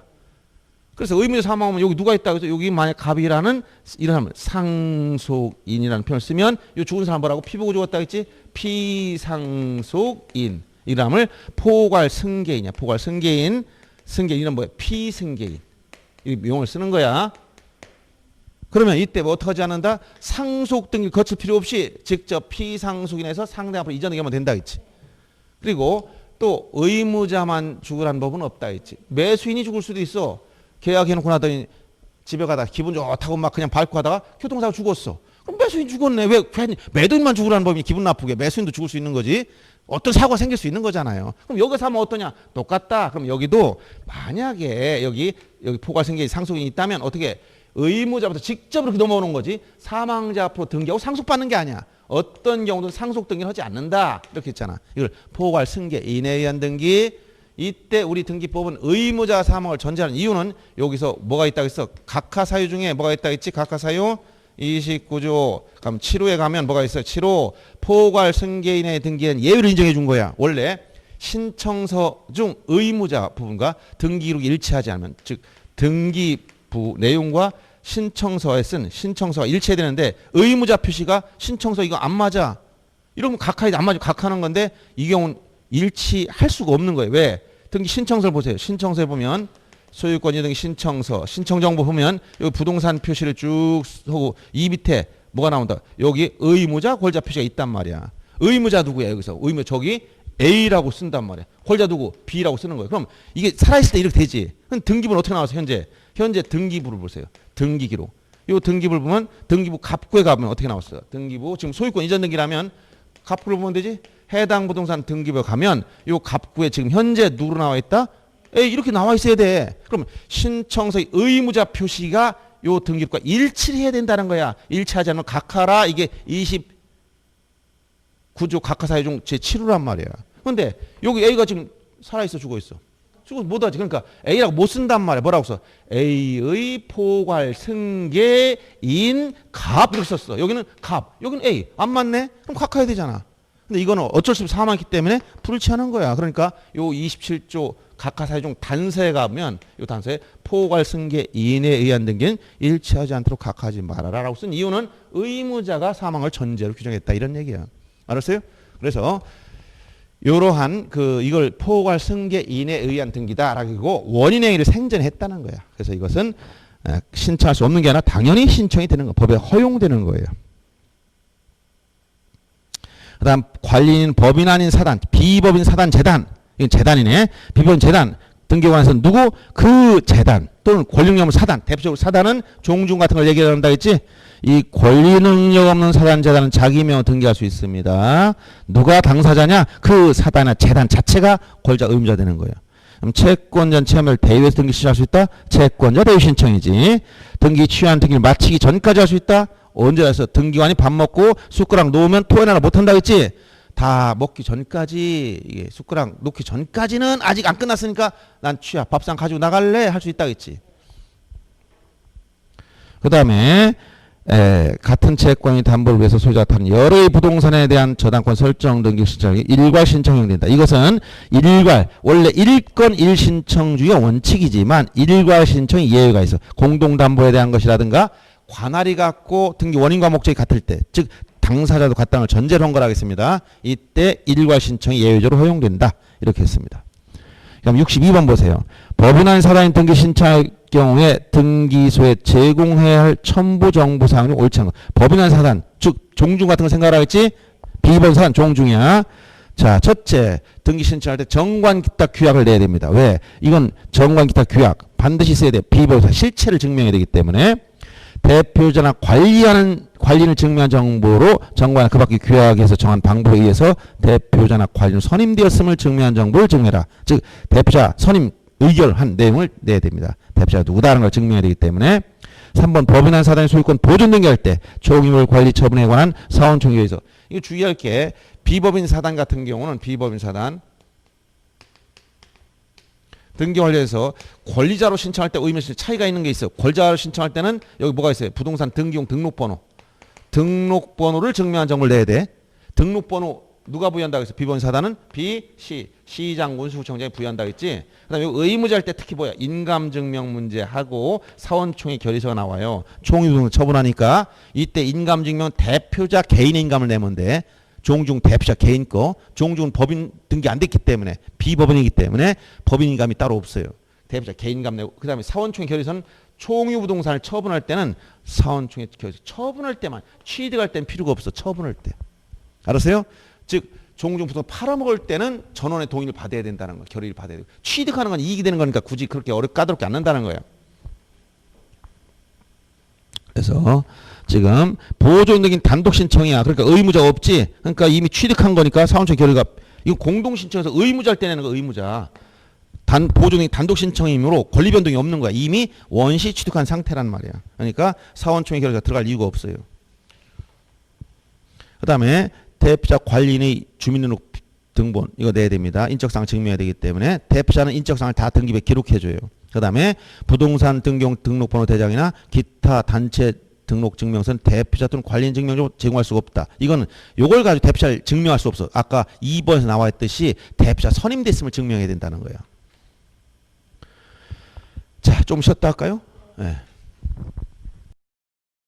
그래서 의무자 사망하면 여기 누가 있다고 해서 여기 만약 갑이라는 이런 사람 상속인이라는 표현을 쓰면 이 죽은 사람 뭐라고? 피보고 죽었다 했지? 피상속인. 이 사람을 포괄 승계인이야. 포괄 승계인. 승계인은 뭐야? 피승계인. 이 용어를 쓰는 거야. 그러면 이때 뭐 어떻게 하지 않는다? 상속 등기를 거칠 필요 없이 직접 피상속인에서 상대 앞으로 이전 등기하면 된다 했지. 그리고 또 의무자만 죽으라는 법은 없다 했지. 매수인이 죽을 수도 있어. 계약해놓고 나더니 집에 가다가 기분 좋다고 막 그냥 밟고 하다가 교통사고 죽었어. 그럼 매수인 죽었네. 왜 매도인만 죽으라는 법이 기분 나쁘게 매수인도 죽을 수 있는 거지. 어떤 사고가 생길 수 있는 거잖아요. 그럼 여기서 하면 어떠냐? 똑같다. 그럼 여기도 만약에 여기 포괄승계 상속인이 있다면 어떻게 의무자부터 직접 이렇게 넘어오는 거지. 사망자 앞으로 등기하고 상속받는 게 아니야. 어떤 경우도 상속 등기를 하지 않는다. 이렇게 했잖아. 이걸 포괄승계인에 의한 등기. 이때 우리 등기법은 의무자 사망을 전제하는 이유는 여기서 뭐가 있다고 했어? 각하사유 중에 뭐가 있다고 했지? 각하사유 29조. 그럼 7호에 가면 뭐가 있어요? 7호 포괄승계인의 등기엔 예외를 인정해 준 거야. 원래 신청서 중 의무자 부분과 등기록이 일치하지 않으면, 즉 등기부 내용과 신청서에 쓴 신청서가 일치해야 되는데 의무자 표시가 신청서 이거 안 맞아. 이러면 각하에 안 맞아. 각하는 건데 이 경우는 일치할 수가 없는 거예요. 왜? 등기 신청서를 보세요. 신청서에 보면 소유권 이동 신청서, 신청 정보 보면 여기 부동산 표시를 쭉 하고 이 밑에 뭐가 나온다. 여기 의무자, 권리자 표시가 있단 말이야. 의무자 누구야 여기서? 의무자 저기 A라고 쓴단 말이야. 권리자 누구? B라고 쓰는 거예요. 그럼 이게 살아있을 때 이렇게 되지. 그럼 등기부는 어떻게 나와서 현재 등기부를 보세요. 등기기록. 요 등기부를 보면 등기부 갑구에 가면 어떻게 나왔어요? 등기부 지금 소유권 이전 등기라면 갑구를 보면 되지. 해당 부동산 등기부에 가면 요 갑구에 지금 현재 누구로 나와 있다? 에이 이렇게 나와 있어야 돼. 그럼 신청서의 의무자 표시가 요 등기부과 일치를 해야 된다는 거야. 일치하지 않으면 각하라 이게 29조 각하사유 중 제7호란 말이야. 근데 여기 A가 지금 살아있어 죽어있어. 죽어서 못하지. 그러니까 A라고 못 쓴단 말이야. 뭐라고 써? A의 포괄 승계인 갑 이렇게 썼어. 여기는 갑, 여기는 A. 안 맞네? 그럼 각하해야 되잖아. 근데 이거는 어쩔 수 없이 사망했기 때문에 불일치하는 거야. 그러니까 요 27조 각하사유 중 단서에 가면 요 단서에 포괄 승계인에 의한 등기는 일치하지 않도록 각하하지 말아라 라고 쓴 이유는 의무자가 사망을 전제로 규정했다 이런 얘기야. 알았어요? 그래서 이러한 이걸 포괄 승계인에 의한 등기다라고 원인의 행위를 생전했다는 거야. 그래서 이것은 신청할 수 없는 게 아니라 당연히 신청이 되는 거, 법에 허용되는 거예요. 그다음 관리인 법인 아닌 사단, 비법인 사단 재단, 이건 재단이네. 비법인 재단 등기관에서는 누구? 그 재단 또는 권리 능력 없는 사단, 대표적으로 사단은 종중 같은 걸 얘기한다 했지. 이 권리 능력 없는 사단 재단은 자기 명으로 등기할 수 있습니다. 누가 당사자냐? 그 사단이나 재단 자체가 권리자 의무자 되는 거예요. 그럼 채권자 체험을 대위에서 등기 시작할 수 있다? 채권자 대위 신청이지. 등기 취한 등기를 마치기 전까지 할 수 있다? 언제 해서 등기관이 밥 먹고 숟가락 놓으면 토해내라 못한다 했지? 다 먹기 전까지 이게 숟가락 놓기 전까지는 아직 안 끝났으니까 난 취하 밥상 가지고 나갈래 할 수 있다 했지. 그 다음에 같은 채권이 담보를 위해서 소유자가 타는 여러의 부동산에 대한 저당권 설정 등기 신청이 일괄 신청이 된다. 이것은 일괄 원래 1건 1신청주의가 원칙이지만 일괄 신청이 예외가 있어. 공동담보에 대한 것이라든가 관할이 같고 등기 원인과 목적이 같을 때, 즉 당사자도 같다는 걸 전제로 한 거라 하겠습니다. 이때 일괄 신청이 예외적으로 허용된다. 이렇게 했습니다. 그럼 62번 보세요. 법인 아닌 사단인 등기 신청할 경우에 등기소에 제공해야 할 첨부 정보 사항이 옳지 않은 것. 법인 아닌 사단, 즉 종중 같은 거 생각하겠지? 비법인 사단 종중이야. 자, 첫째, 등기 신청할 때 정관 기타 규약을 내야 됩니다. 왜? 이건 정관 기타 규약 반드시 써야 돼. 비법인 사단 실체를 증명해야 되기 때문에 대표자나 관리인을 증명한 정보로 정관이나 그 밖의 규약에서 정한 방법에 의해서 대표자나 관리인 선임되었음을 증명한 정보를 증명해라. 즉 대표자 선임 의결한 내용을 내야 됩니다. 대표자가 누구다라는 걸 증명해야 되기 때문에 3번 법인 한 사단의 소유권 보존 등기할 때 총유물 관리 처분에 관한 사원총회에 의해서 이거 주의할 게 비법인 사단 같은 경우는 비법인 사단 등기 관리에서 권리자로 신청할 때 의미 차이가 있는 게 있어요. 권리자로 신청할 때는 여기 뭐가 있어요? 부동산 등기용 등록번호. 등록번호를 증명한 정보를 내야 돼. 등록번호 누가 부여한다고 했어? 비법인 사단은 시장 운수구청장이 부여한다고 했지. 그다음에 의무자일 때 특히 뭐야? 인감증명 문제하고 사원총회 결의서가 나와요. 총유등을 처분하니까 이때 인감증명 대표자 개인의 인감을 내면 돼. 종중 대표자 개인 거, 종중은 법인 등기 안 됐기 때문에 비법인이기 때문에 법인 인감이 따로 없어요. 대표자 개인 인감 내고 그다음에 사원총회 결의서는 총유 부동산을 처분할 때는 사원총회 결의서 처분할 때만 취득할 때는 필요가 없어. 처분할 때. 알았어요? 즉 종중 부동산 팔아먹을 때는 전원의 동의를 받아야 된다는 거. 결의를 받아야 되고 취득하는 건 이익이 되는 거니까 굳이 그렇게 까다롭게 안 한다는 거예요. 그래서 지금 보존 등기 단독 신청이야. 그러니까 의무자가 없지. 그러니까 이미 취득한 거니까 사원총회 결의가 이거 공동 신청해서 의무자를 떼내는 거 의무자. 보존 등기 단독 신청이므로 권리 변동이 없는 거야. 이미 원시 취득한 상태란 말이야. 그러니까 사원총회 결의가 들어갈 이유가 없어요. 그다음에 대표자 관리인의 주민등록 등본 이거 내야 됩니다. 인적사항 증명해야 되기 때문에 대표자는 인적사항을 다 등기부에 기록해줘요. 그 다음에 부동산 등기용 등록번호 대장이나 기타 단체 등록 증명서는 대표자 또는 관리인 증명으로 제공할 수가 없다. 이거는 요걸 가지고 대표자를 증명할 수 없어. 아까 2번에서 나와 있듯이 대표자 선임됐음을 증명해야 된다는 거야. 자, 좀 쉬었다 할까요? 네.